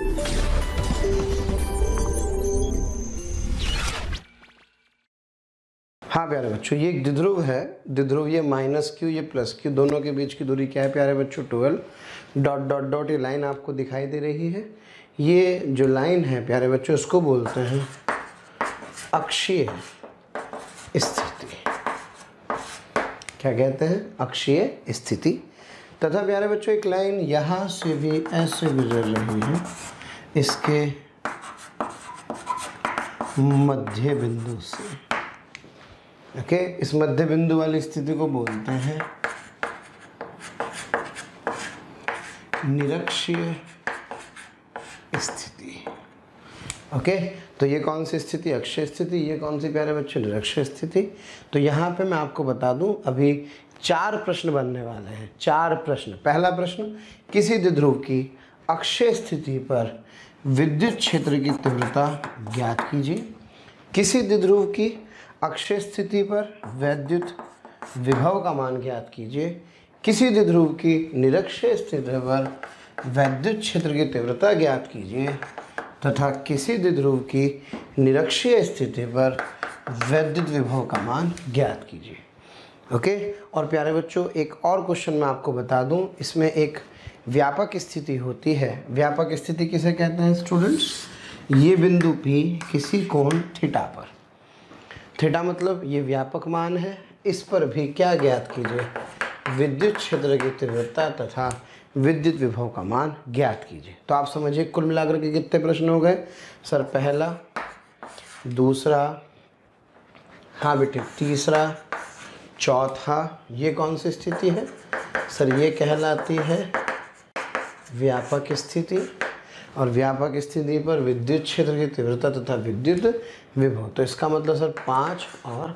हाँ प्यारे बच्चों, ये एक द्विध्रुव है। द्विध्रुव ये माइनस क्यू, ये प्लस क्यू, दोनों के बीच की दूरी क्या है प्यारे बच्चों? 12 डॉट डॉट डॉट। ये लाइन आपको दिखाई दे रही है। ये जो लाइन है प्यारे बच्चों, इसको बोलते हैं अक्षीय स्थिति। क्या कहते हैं? अक्षीय स्थिति। तथा प्यारे बच्चों एक लाइन यहाँ से भी ऐसे गुजर रही है, इसके मध्य बिंदु से। ओके, इस मध्य बिंदु वाली स्थिति को बोलते हैं निरक्षीय स्थिति। ओके, तो ये कौन सी स्थिति? अक्षीय स्थिति। ये कौन सी प्यारे बच्चे? निरक्षीय स्थिति। तो यहाँ पे मैं आपको बता दूं, अभी 4 प्रश्न बनने वाले हैं। 4 प्रश्न। पहला प्रश्न, किसी द्विध्रुव की अक्षीय स्थिति पर विद्युत क्षेत्र की तीव्रता ज्ञात कीजिए। किसी द्विध्रुव की अक्षीय स्थिति पर विद्युत विभव का मान ज्ञात कीजिए। किसी द्विध्रुव की निरक्षीय स्थिति पर विद्युत क्षेत्र की तीव्रता ज्ञात कीजिए तथा किसी द्विध्रुव की निरक्षीय स्थिति पर विद्युत विभव का मान ज्ञात कीजिए। ओके, और प्यारे बच्चों एक और क्वेश्चन मैं आपको बता दूं, इसमें एक व्यापक स्थिति होती है। व्यापक स्थिति किसे कहते हैं स्टूडेंट्स? ये बिंदु P किसी कोण थीटा पर, थीटा मतलब ये व्यापक मान है, इस पर भी क्या ज्ञात कीजिए? विद्युत क्षेत्र की तीव्रता तथा विद्युत विभव का मान ज्ञात कीजिए। तो आप समझिए कुल मिलाकर के कितने प्रश्न हो गए सर? पहला, दूसरा, हाँ बेटे तीसरा, चौथा। ये कौन सी स्थिति है सर? ये कहलाती है व्यापक स्थिति। और व्यापक स्थिति पर विद्युत क्षेत्र की तीव्रता तथा विद्युत विभव। तो इसका मतलब सर 5 और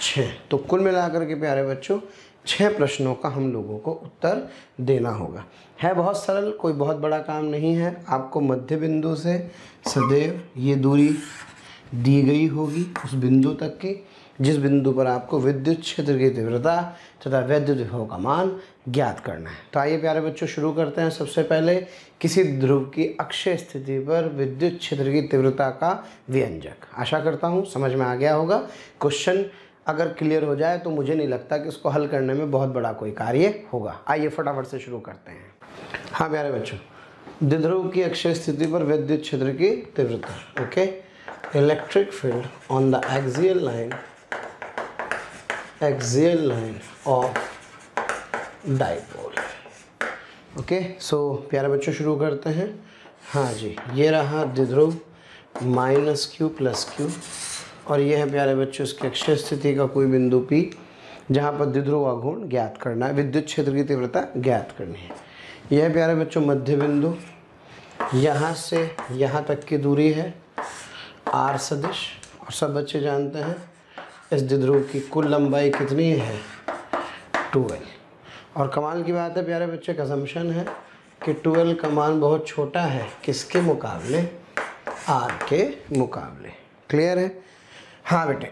6। तो कुल मिलाकर के प्यारे बच्चों 6 प्रश्नों का हम लोगों को उत्तर देना होगा। है बहुत सरल, कोई बहुत बड़ा काम नहीं है। आपको मध्य बिंदु से सदैव ये दूरी दी गई होगी उस बिंदु तक की जिस बिंदु पर आपको विद्युत क्षेत्र की तीव्रता तथा विद्युत विभव का मान ज्ञात करना है। तो आइए प्यारे बच्चों शुरू करते हैं। सबसे पहले किसी ध्रुव की अक्षीय स्थिति पर विद्युत क्षेत्र की तीव्रता का व्यंजक। आशा करता हूँ समझ में आ गया होगा। क्वेश्चन अगर क्लियर हो जाए तो मुझे नहीं लगता कि उसको हल करने में बहुत बड़ा कोई कार्य होगा। आइए फटाफट से शुरू करते हैं। हाँ प्यारे बच्चों, द्विध्रुव की अक्षीय स्थिति पर विद्युत क्षेत्र की तीव्रता। Okay, electric field on the axial line of dipole. Okay, so प्यारे बच्चों शुरू करते हैं। हाँ जी, ये रहा द्विध्रुव -q + q, और ये है प्यारे बच्चों इसकी अक्षीय स्थिति का कोई बिंदु P जहाँ पर द्विध्रुव आघूर्ण ज्ञात करना है, विद्युत क्षेत्र की तीव्रता ज्ञात करनी है। यह है प्यारे बच्चों मध्य बिंदु, यहाँ से यहाँ तक की दूरी है r सदिश, और सब बच्चे जानते हैं इस द्विध्रुव की कुल लंबाई कितनी है? 12। और कमाल की बात है प्यारे बच्चे, का असम्पशन है कि 12 का मान बहुत छोटा है। किसके मुकाबले? r के मुकाबले। क्लियर है? हाँ बेटे,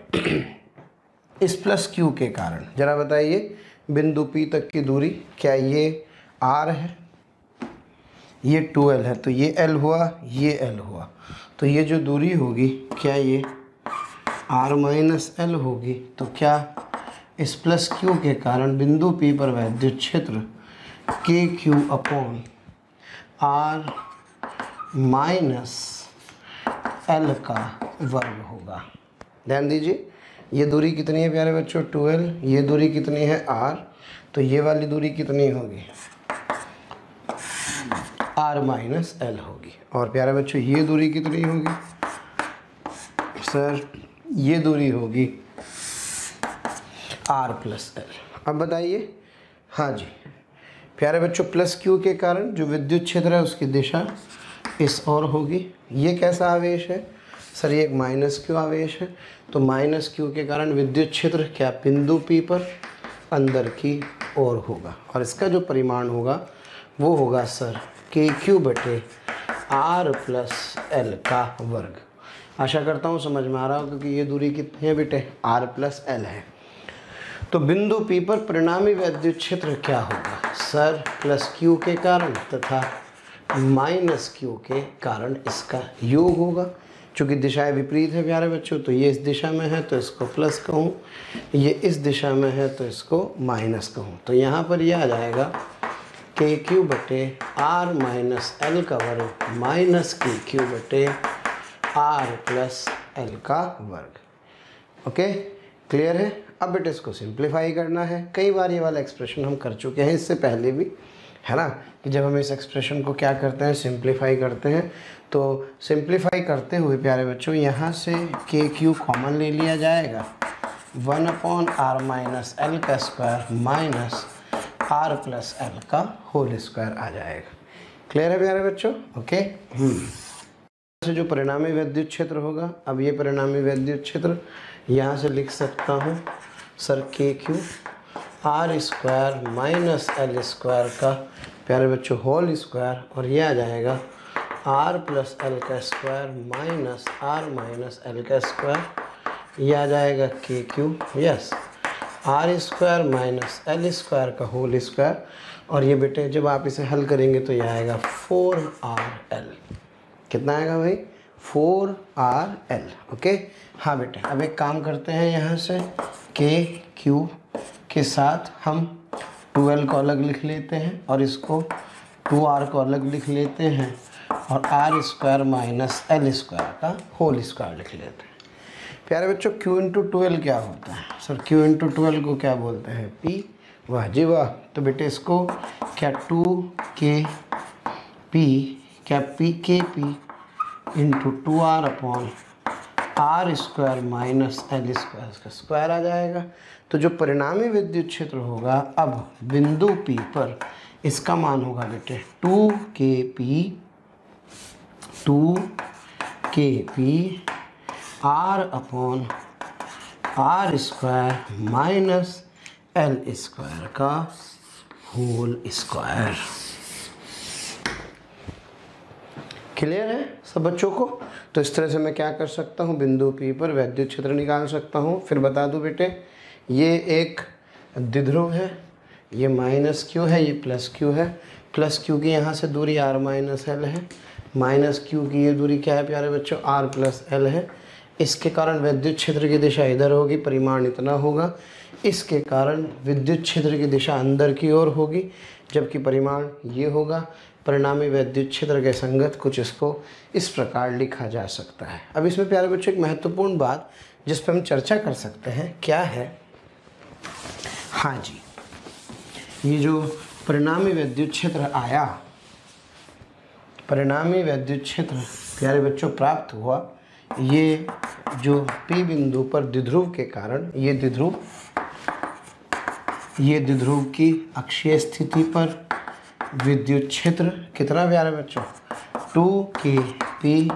इस +q के कारण जरा बताइए बिंदु P तक की दूरी, क्या ये r है? ये 12 है, तो ये l हुआ, ये l हुआ। तो ये जो दूरी होगी क्या ये r - l होगी? तो क्या इस +q के कारण बिंदु P पर विद्युत क्षेत्र KQ/r - l का वर्ग होगा। ध्यान दीजिए, ये दूरी कितनी है प्यारे बच्चों? 12। ये दूरी कितनी है? r। तो ये वाली दूरी कितनी होगी? r - l होगी। और प्यारे बच्चों ये दूरी कितनी होगी सर? ये दूरी होगी r + l। अब बताइए। हाँ जी प्यारे बच्चों, +q के कारण जो विद्युत क्षेत्र है उसकी दिशा इस ओर होगी। ये कैसा आवेश है सर? ये एक -q आवेश है। तो -q के कारण विद्युत क्षेत्र क्या बिंदु P पर अंदर की ओर होगा, और इसका जो परिमाण होगा वो होगा सर KQ/r + l का वर्ग। आशा करता हूँ समझ में आ रहा हो, क्योंकि ये दूरी कितनी है बेटे? r + l है। तो बिंदु P पर परिणामी विद्युत क्षेत्र क्या होगा सर? +q के कारण तथा माइनस क्यू के कारण इसका योग होगा। चूँकि दिशाएं विपरीत है प्यारे बच्चों, तो ये इस दिशा में है तो इसको प्लस कहूँ, ये इस दिशा में है तो इसको माइनस कहूँ। तो यहाँ पर ये आ जाएगा के क्यू बटे आर माइनस एल का वर्ग माइनस के क्यू बटे आर प्लस एल का वर्ग। ओके, क्लियर है। अब बेटे इसको सिंप्लीफाई करना है। कई बार ये वाला एक्सप्रेशन हम कर चुके हैं इससे पहले भी, है ना, कि जब हम इस एक्सप्रेशन को क्या करते हैं, सिंप्लीफाई करते हैं। तो सिंप्लीफाई करते हुए प्यारे बच्चों यहाँ से के क्यू कॉमन ले लिया जाएगा, 1/r माइनस एल का square minus R plus L का होल स्क्वायर आ जाएगा। क्लियर है प्यारे बच्चों? ओके। से जो परिणामी विद्युत क्षेत्र होगा, अब ये परिणामी विद्युत क्षेत्र यहाँ से लिख सकता हूँ sir K Q R square minus L square का प्यारे बच्चों होल स्क्वायर, और ये आ जाएगा आर प्लस एल का square minus R minus L का स्क्वायर। ये आ जाएगा K Q yes R square minus L square का होल स्क्वायर, और ये बेटे जब आप इसे हल करेंगे तो ये आएगा 4rl। कितना आएगा भाई? 4rl। ओके। हाँ बेटे, अब एक काम करते हैं, यहाँ से के क्यू के साथ हम 2l को अलग लिख लेते हैं और इसको 2r को अलग लिख लेते हैं, और R square minus L square का होल स्क्वायर लिख लेते हैं। प्यारे बच्चों q इंटू 2l क्या होता है? सर q इंटू 2l को क्या बोलते हैं? p। वाह जी वाह। तो बेटे इसको क्या 2kp क्या pkp into 2r upon R square minus L square का स्क्वायर आ जाएगा। तो जो परिणामी विद्युत क्षेत्र होगा अब बिंदु P पर, इसका मान होगा बेटे 2kp R upon R square minus L square का होल स्क्वायर। क्लियर है सब बच्चों को? तो इस तरह से मैं क्या कर सकता हूँ, बिंदु P पर विद्युत क्षेत्र निकाल सकता हूँ। फिर बता दूँ बेटे, ये एक द्विध्रुव है, ये माइनस क्यू है, ये प्लस क्यू है। प्लस क्यू की यहाँ से दूरी r माइनस एल है, माइनस क्यू की ये दूरी क्या है प्यारे बच्चों? r प्लस एल है। इसके कारण विद्युत क्षेत्र की दिशा इधर होगी, परिमाण इतना होगा। इसके कारण विद्युत क्षेत्र की दिशा अंदर की ओर होगी, जबकि परिमाण ये होगा। परिणामी विद्युत क्षेत्र के संगत कुछ इसको इस प्रकार लिखा जा सकता है। अब इसमें प्यारे बच्चों एक महत्वपूर्ण बात जिस पर हम चर्चा कर सकते हैं, क्या है? हाँ जी, ये जो परिणामी विद्युत क्षेत्र आया, परिणामी विद्युत क्षेत्र प्यारे बच्चों प्राप्त हुआ, ये जो P बिंदु पर द्विध्रुव के कारण ये द्विध्रुव की अक्षीय स्थिति पर विद्युत क्षेत्र कितना प्यारे बच्चों? 2kp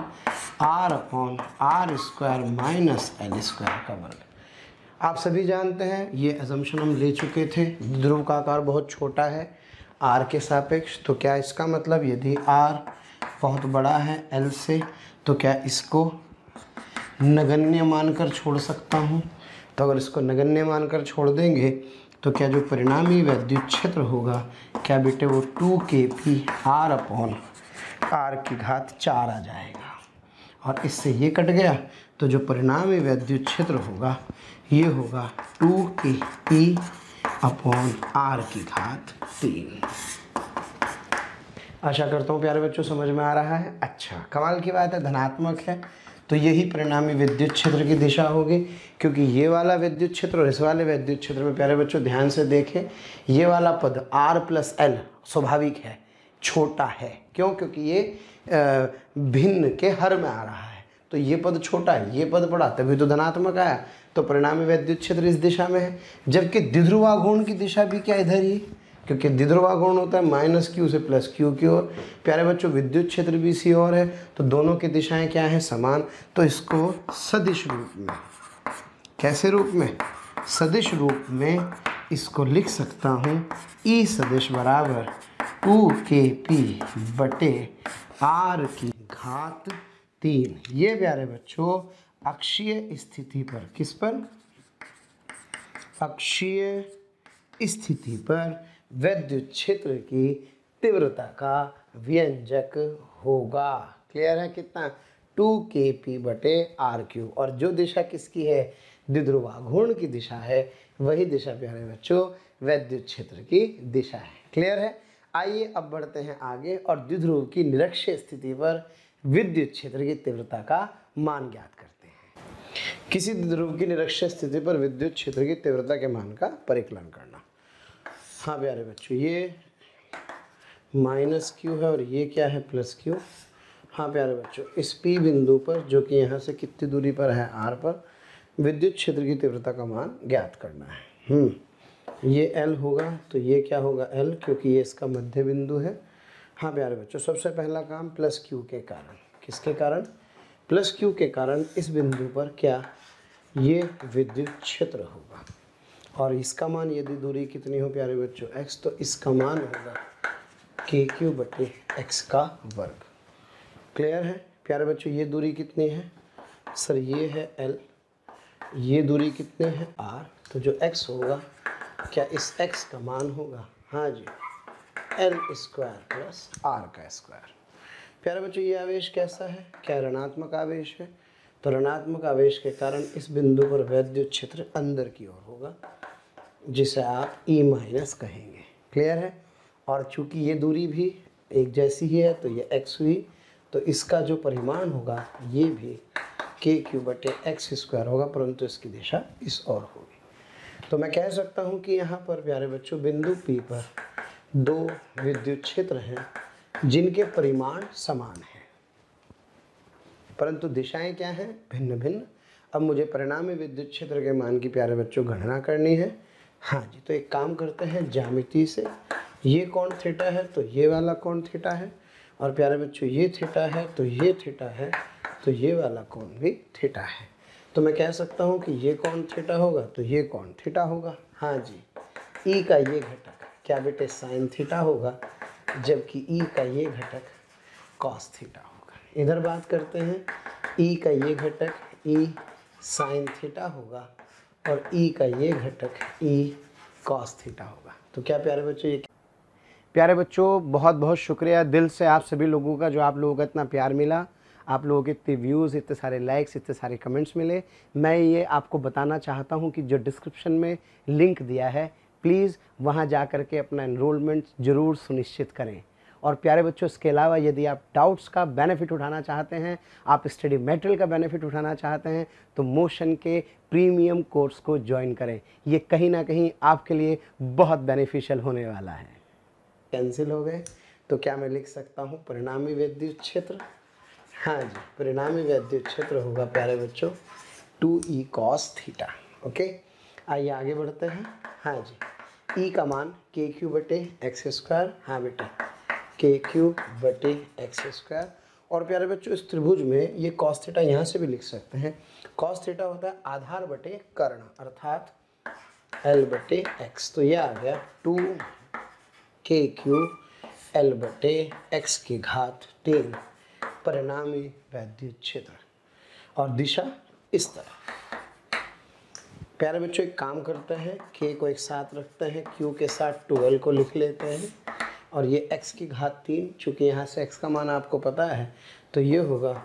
R upon R square minus L square का वर्ग। आप सभी जानते हैं, ये अजम्पशन हम ले चुके थे, द्विध्रुव का आकार बहुत छोटा है r के सापेक्ष। तो क्या इसका मतलब यदि r बहुत बड़ा है l से, तो क्या इसको नगण्य मानकर छोड़ सकता हूँ? तो अगर इसको नगण्य मानकर छोड़ देंगे तो क्या जो परिणामी विद्युत क्षेत्र होगा, क्या बेटे वो 2kp आर अपॉन आर की घात 4 आ जाएगा, और इससे ये कट गया। तो जो परिणामी विद्युत क्षेत्र होगा ये होगा 2kp अपॉन आर की घात 3। आशा करता हूँ प्यारे बच्चों समझ में आ रहा है। अच्छा, कमाल की बात है, धनात्मक है तो यही परिणामी विद्युत क्षेत्र की दिशा होगी, क्योंकि ये वाला विद्युत क्षेत्र और इस वाले विद्युत क्षेत्र में प्यारे बच्चों ध्यान से देखें, ये वाला पद r प्लस एल स्वाभाविक है, छोटा है। क्यों? क्योंकि ये भिन्न के हर में आ रहा है, तो ये पद छोटा है, ये पद बड़ा, तभी तो धनात्मक आया। तो परिणामी विद्युत क्षेत्र इस दिशा में है, जबकि द्विध्रुवाघूर्ण की दिशा भी क्या इधर ही, क्योंकि द्विध्रुवाघूर्ण होता है माइनस क्यू से प्लस क्यू की ओर। प्यारे बच्चों विद्युत क्षेत्र भी इसी ओर है, तो दोनों की दिशाएं क्या हैं? समान। तो इसको सदिश रूप में, कैसे रूप में? सदिश रूप में इसको लिख सकता हूँ ई सदिश बराबर 2kp बटे r की घात 3। ये प्यारे बच्चों अक्षीय स्थिति पर, किस पर? अक्षीय स्थिति पर विद्युत क्षेत्र की तीव्रता का व्यंजक होगा। क्लियर है? कितना? 2kp/r³। और जो दिशा किसकी है? द्विध्रुवा घूर्ण की दिशा है, वही दिशा प्यारे बच्चों वैद्युत क्षेत्र की दिशा है। क्लियर है? आइए अब बढ़ते हैं आगे और द्विध्रुव की निरक्षीय स्थिति पर विद्युत क्षेत्र की तीव्रता का मान ज्ञात करते हैं। किसी द्विध्रुव की निरक्षीय स्थिति पर विद्युत क्षेत्र की तीव्रता के मान का परिकलन करना। हाँ प्यारे बच्चों, ये -q है और ये क्या है? +q। हाँ प्यारे बच्चों, इस P बिंदु पर, जो कि यहाँ से कितनी दूरी पर है? r पर, विद्युत क्षेत्र की तीव्रता का मान ज्ञात करना है। ये L होगा, तो ये क्या होगा? L, क्योंकि ये इसका मध्य बिंदु है। हाँ प्यारे बच्चों, सबसे पहला काम +q के कारण। किसके कारण? +q के कारण इस बिंदु पर क्या? ये विद्युत क्षेत्र होगा। और इसका मान, यदि दूरी कितनी हो प्यारे बच्चों? x, तो इसका मान होगा kq/x का वर्ग। क्लियर है प्यारे बच्चों? ये दूरी कितनी है? सर ये है L, ये दूरी कितनी है? r। तो जो x होगा, क्या इस x का मान होगा? हाँ जी, L² + r का स्क्वायर। प्यारे बच्चों, ये आवेश कैसा है? क्या ऋणात्मक आवेश है? तो ऋणात्मक आवेश के कारण इस बिंदु पर वैद्युत क्षेत्र अंदर की ओर होगा, जिसे आप E- कहेंगे। क्लियर है? और चूंकि ये दूरी भी एक जैसी ही है, तो ये x हुई, तो इसका जो परिमाण होगा ये भी kq/x² होगा, परंतु इसकी दिशा इस ओर होगी। तो मैं कह सकता हूँ कि यहाँ पर प्यारे बच्चों बिंदु P पर दो विद्युत क्षेत्र हैं जिनके परिमाण समान हैं, परंतु दिशाएं क्या हैं? भिन्न भिन्न। अब मुझे परिणामी विद्युत क्षेत्र के मान की प्यारे बच्चों गणना करनी है। हाँ जी, तो एक काम करते हैं ज्यामिति से। ये कोण थीटा है, तो ये वाला कोण थीटा है, और प्यारे बच्चों ये थीटा है, तो ये थीटा है, तो ये वाला कोण भी थीटा है। तो मैं कह सकता हूँ कि ये कोण थीटा होगा, तो ये कोण थीटा होगा। हाँ जी, ई का ये घटक क्या बेटे? साइन थीटा होगा, जबकि ई का ये घटक कॉस थीटा होगा। इधर बात करते हैं, ई का ये घटक ई साइन थीटा होगा, और ई का ये घटक ई कॉस थीटा होगा। तो क्या प्यारे बच्चों, ये प्यारे बच्चों बहुत बहुत शुक्रिया दिल से आप सभी लोगों का, जो आप लोगों का इतना प्यार मिला, आप लोगों के इतने व्यूज़, इतने सारे लाइक्स, इतने सारे कमेंट्स मिले। मैं ये आपको बताना चाहता हूँ कि जो डिस्क्रिप्शन में लिंक दिया है, प्लीज़ वहाँ जा कर के अपना एनरोलमेंट ज़रूर सुनिश्चित करें। और प्यारे बच्चों, इसके अलावा यदि आप डाउट्स का बेनिफिट उठाना चाहते हैं, आप स्टडी मटेरियल का बेनिफिट उठाना चाहते हैं, तो मोशन के प्रीमियम कोर्स को ज्वाइन करें। ये कहीं ना कहीं आपके लिए बहुत बेनिफिशियल होने वाला है। कैंसिल हो गए, तो क्या मैं लिख सकता हूँ परिणामी विद्युत क्षेत्र? हाँ जी, परिणामी विद्युत क्षेत्र होगा प्यारे बच्चों 2e cos थीटा। ओके, आइए आगे बढ़ते हैं। हाँ जी, e का मान kq/x²। हाँ बेटे, kq/x²। और प्यारे बच्चों, इस त्रिभुज में ये cos थीटा यहाँ से भी लिख सकते हैं। cos थीटा होता है आधार बटे कर्ण, अर्थात L/x। तो ये आ गया 2kq L/x³ परिणामी वैद्युत क्षेत्र, और दिशा इस तरह। प्यारे बच्चों, एक काम करते हैं, k को एक साथ रखते हैं, q के साथ 2l को लिख लेते हैं, और ये x³, चूँकि यहाँ से x का मान आपको पता है, तो ये होगा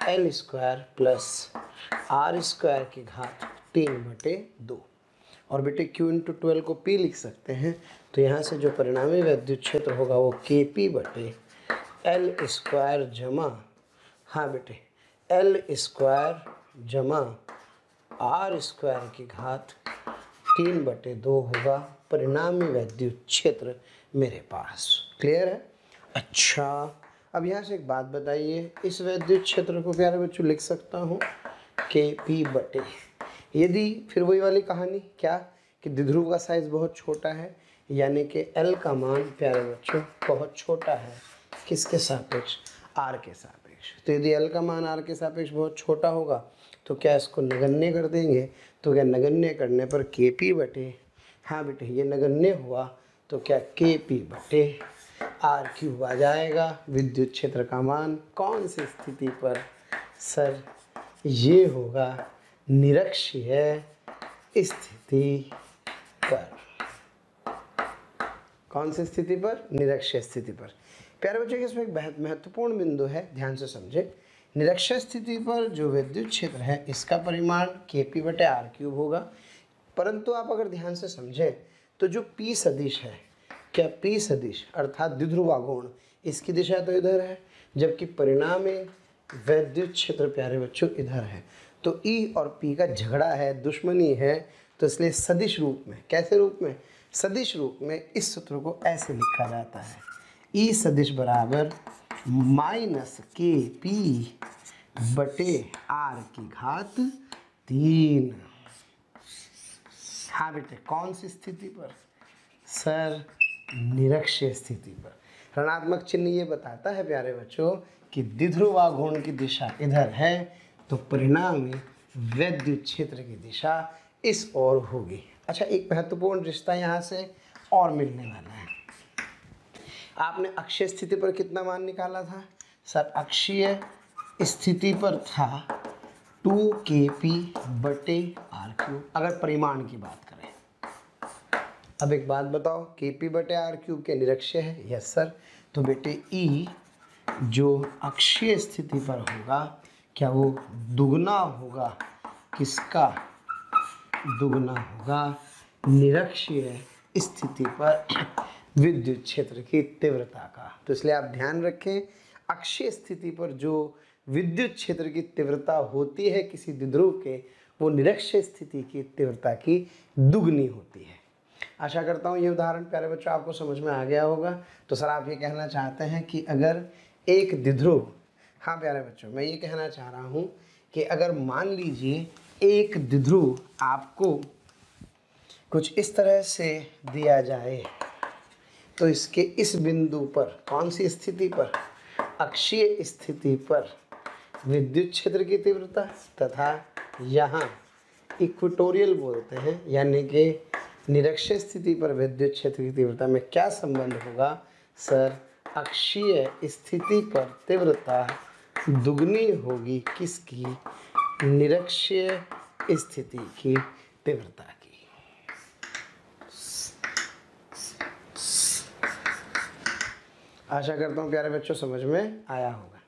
L² + r²3/2। और बेटे q × 12 को p लिख सकते हैं, तो यहाँ से जो परिणामी वैद्युत क्षेत्र होगा वो kp/L² जमा, हाँ बेटे, L² जमा r²3/2 होगा परिणामी वैद्युत क्षेत्र मेरे पास। क्लियर है? अच्छा, अब यहाँ से एक बात बताइए, इस वैद्युत क्षेत्र को प्यारे बच्चों लिख सकता हूँ kp/, यदि फिर वही वाली कहानी, क्या कि द्विध्रुव का साइज़ बहुत छोटा है, यानी कि L का मान प्यारे बच्चों बहुत छोटा है, किसके सापेक्ष? R के सापेक्ष। तो यदि L का मान R के सापेक्ष बहुत छोटा होगा, तो क्या इसको नगण्य कर देंगे? तो क्या नगण्य करने पर kp/, हाँ बेटे ये नगण्य हुआ, तो क्या kp/r³ आ जाएगा। विद्युत क्षेत्र का मान कौन सी स्थिति पर? सर ये होगा निरक्षीय स्थिति पर। कौन सी स्थिति पर? निरक्षीय स्थिति पर। प्यारे बच्चों, इसमें एक बहुत महत्वपूर्ण बिंदु है, ध्यान से समझे। निरक्षीय स्थिति पर जो विद्युत क्षेत्र है इसका परिमाण Kp/r³ होगा, परंतु आप अगर ध्यान से समझें तो जो P सदिश है, क्या P सदिश अर्थात द्विध्रुवाघूर्ण, इसकी दिशा तो इधर है, जबकि परिणामी विद्युत क्षेत्र प्यारे बच्चों इधर है। तो E और P का झगड़ा है, दुश्मनी है, तो इसलिए सदिश रूप में, कैसे रूप में, सदिश रूप में इस सूत्र को ऐसे लिखा जाता है, E सदिश बराबर -Kp/r⁻³ हाँ बेटे, कौन सी स्थिति पर सर? निरक्षीय स्थिति पर। ऋणात्मक चिन्ह ये बताता है प्यारे बच्चों कि द्विध्रुवाघूर्ण की दिशा इधर है, तो परिणामी विद्युत क्षेत्र की दिशा इस ओर होगी। अच्छा, एक महत्वपूर्ण रिश्ता यहाँ से और मिलने वाला है। आपने अक्षीय स्थिति पर कितना मान निकाला था सर? अक्षीय स्थिति पर था 2Kp/r³, अगर परिमाण की बात करें। अब एक बात बताओ, Kp/r³ के निरक्षीय है? Yes sir. तो बेटे E जो अक्षीय स्थिति पर होगा, क्या वो दुगना होगा? किसका दुगना होगा? निरक्षीय स्थिति पर विद्युत क्षेत्र की तीव्रता का। तो इसलिए आप ध्यान रखें, अक्षीय स्थिति पर जो विद्युत क्षेत्र की तीव्रता होती है किसी द्विध्रुव के, वो निरक्षीय स्थिति की तीव्रता की दुगनी होती है। आशा करता हूँ ये उदाहरण प्यारे बच्चों आपको समझ में आ गया होगा। तो सर आप ये कहना चाहते हैं कि अगर एक द्विध्रुव, हाँ प्यारे बच्चों मैं ये कहना चाह रहा हूँ कि अगर मान लीजिए एक द्विध्रुव आपको कुछ इस तरह से दिया जाए, तो इसके इस बिंदु पर, कौन सी स्थिति पर? अक्षीय स्थिति पर विद्युत क्षेत्र की तीव्रता, तथा यहाँ इक्वेटोरियल बोलते हैं, यानी कि निरक्षीय स्थिति पर विद्युत क्षेत्र की तीव्रता में क्या संबंध होगा सर? अक्षीय स्थिति पर तीव्रता दुगनी होगी किसकी? निरक्षीय स्थिति की तीव्रता की। आशा करता हूँ प्यारे बच्चों समझ में आया होगा।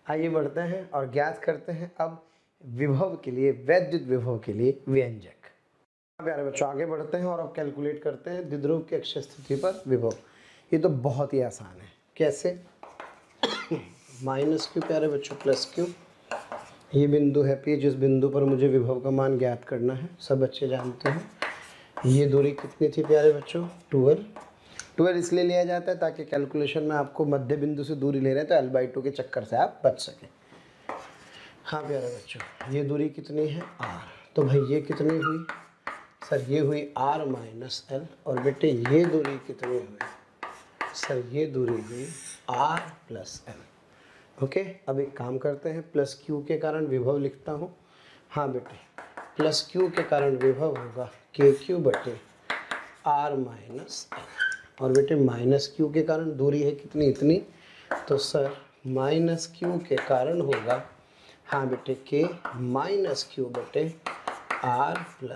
आइए बढ़ते हैं और ज्ञात करते हैं अब विभव के लिए, वैद्युत विभव के लिए व्यंजक। प्यारे बच्चों आगे बढ़ते हैं और अब कैलकुलेट करते हैं द्विध्रुव की अक्षीय स्थिति पर विभव। ये तो बहुत ही आसान है। कैसे? -Q प्यारे बच्चों +Q, ये बिंदु है P, जिस बिंदु पर मुझे विभव का मान ज्ञात करना है, सब बच्चे जानते हैं। ये दूरी कितनी थी प्यारे बच्चों? 12 इसलिए लिया जाता है ताकि कैलकुलेशन में आपको मध्य बिंदु से दूरी ले रहे हैं तो L/2 के चक्कर से आप बच सकें। हाँ प्यारे बच्चों, ये दूरी कितनी है? R। तो भाई ये कितनी हुई सर? ये हुई R - L। और बेटे ये दूरी कितनी हुई सर? ये दूरी हुई R + L। ओके, अब एक काम करते हैं, +Q के कारण विभव लिखता हूँ। हाँ बेटे, +Q के कारण विभव होगा KQ/R - L। और बेटे -Q के कारण दूरी है कितनी? इतनी। तो सर -Q के कारण होगा, हाँ बेटे, K -Q/R + L।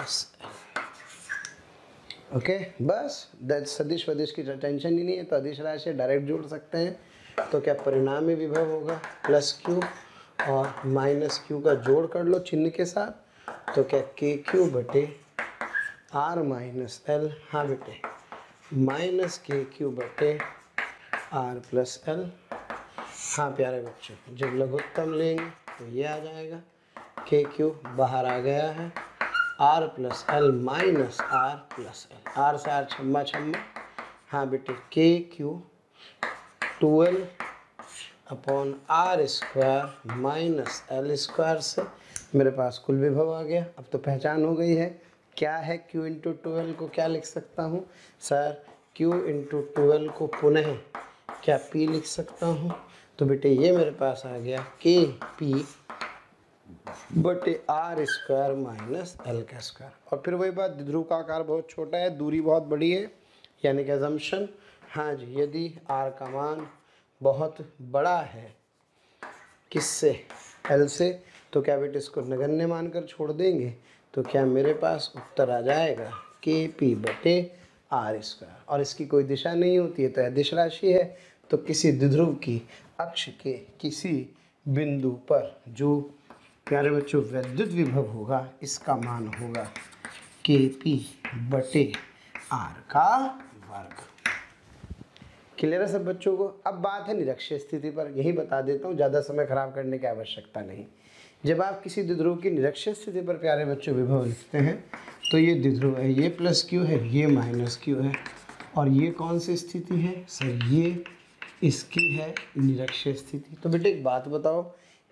ओके, बस सदिश वदिश की टेंशन ही नहीं है, तो अदिश राशि डायरेक्ट जोड़ सकते हैं। तो क्या परिणामी विभव होगा? +Q और -Q का जोड़ कर लो चिन्ह के साथ, तो क्या KQ/R - L। हाँ बेटे, -KQ/R + L। हाँ प्यारे बच्चों, जब लघुत्तम लेंगे तो ये आ जाएगा, KQ बाहर आ गया है, R + L - R + L, R से R छम्मा छम्मा। हाँ बेटे, KQ 12/R² - L² से मेरे पास कुल विभव आ गया। अब तो पहचान हो गई है क्या है Q × 12 को क्या लिख सकता हूँ सर? Q × 12 को पुनः क्या P लिख सकता हूँ? तो बेटे ये मेरे पास आ गया KP/R² - L²। और फिर वही बात, द्विध्रुव का आकार बहुत छोटा है, दूरी बहुत बड़ी है, यानी कि अजम्पशन। हाँ जी, यदि R का मान बहुत बड़ा है किससे? L से, तो क्या बेटे इसको नगण्य मानकर छोड़ देंगे, तो क्या मेरे पास उत्तर आ जाएगा KP/R²। और इसकी कोई दिशा नहीं होती है तो अदिश राशि है, तो किसी द्विध्रुव की अक्ष के किसी बिंदु पर जो प्यारे बच्चों विद्युत विभव होगा इसका मान होगा Kp/r का वर्ग। क्लियर है सब बच्चों को? अब बात है निरक्षीय स्थिति पर, यही बता देता हूँ, ज़्यादा समय खराब करने की आवश्यकता नहीं। जब आप किसी द्विध्रुव की निरक्षीय स्थिति पर प्यारे बच्चों विभव लिखते हैं तो ये द्विध्रुव है, ये प्लस क्यू है, ये माइनस क्यू है, और ये कौन सी स्थिति है सर? ये इसकी है निरक्षीय स्थिति। तो बेटे एक बात बताओ,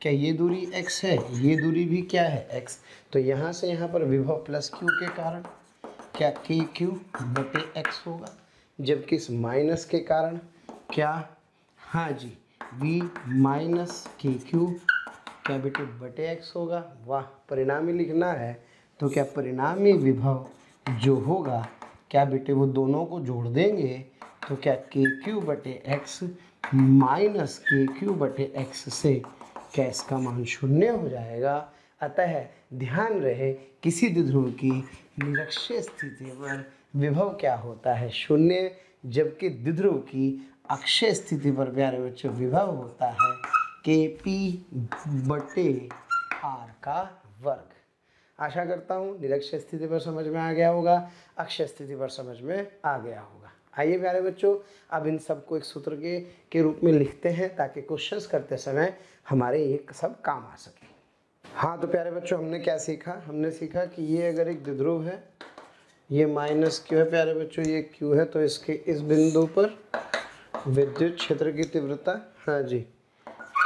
क्या ये दूरी x है, ये दूरी भी क्या है x? तो यहाँ से यहाँ पर विभव प्लस q के कारण क्या KQ/x होगा, जबकि इस माइनस के कारण क्या, हाँ जी, V-KQ क्या बेटे /x होगा। वाह, परिणामी लिखना है तो क्या परिणामी विभव जो होगा क्या बेटे वो दोनों को जोड़ देंगे तो क्या KQ/x माइनस KQ/x से क्या इसका मान 0 हो जाएगा। अतः ध्यान रहे किसी द्विध्रुव की निरक्षीय स्थिति पर विभव क्या होता है 0, जबकि द्विध्रुव की अक्षीय स्थिति पर प्यारे बच्चों विभव होता है Kp/r का वर्ग। आशा करता हूँ निरक्षीय स्थिति पर समझ में आ गया होगा, अक्षीय स्थिति पर समझ में आ गया होगा। आइए प्यारे बच्चों अब इन सबको एक सूत्र के रूप में लिखते हैं ताकि क्वेश्चंस करते समय हमारे ये सब काम आ सके। हाँ तो प्यारे बच्चों हमने क्या सीखा? हमने सीखा कि ये अगर एक द्विध्रुव है, ये माइनस क्यू है प्यारे बच्चों, ये क्यू है, तो इसके इस बिंदु पर विद्युत क्षेत्र की तीव्रता, हाँ जी,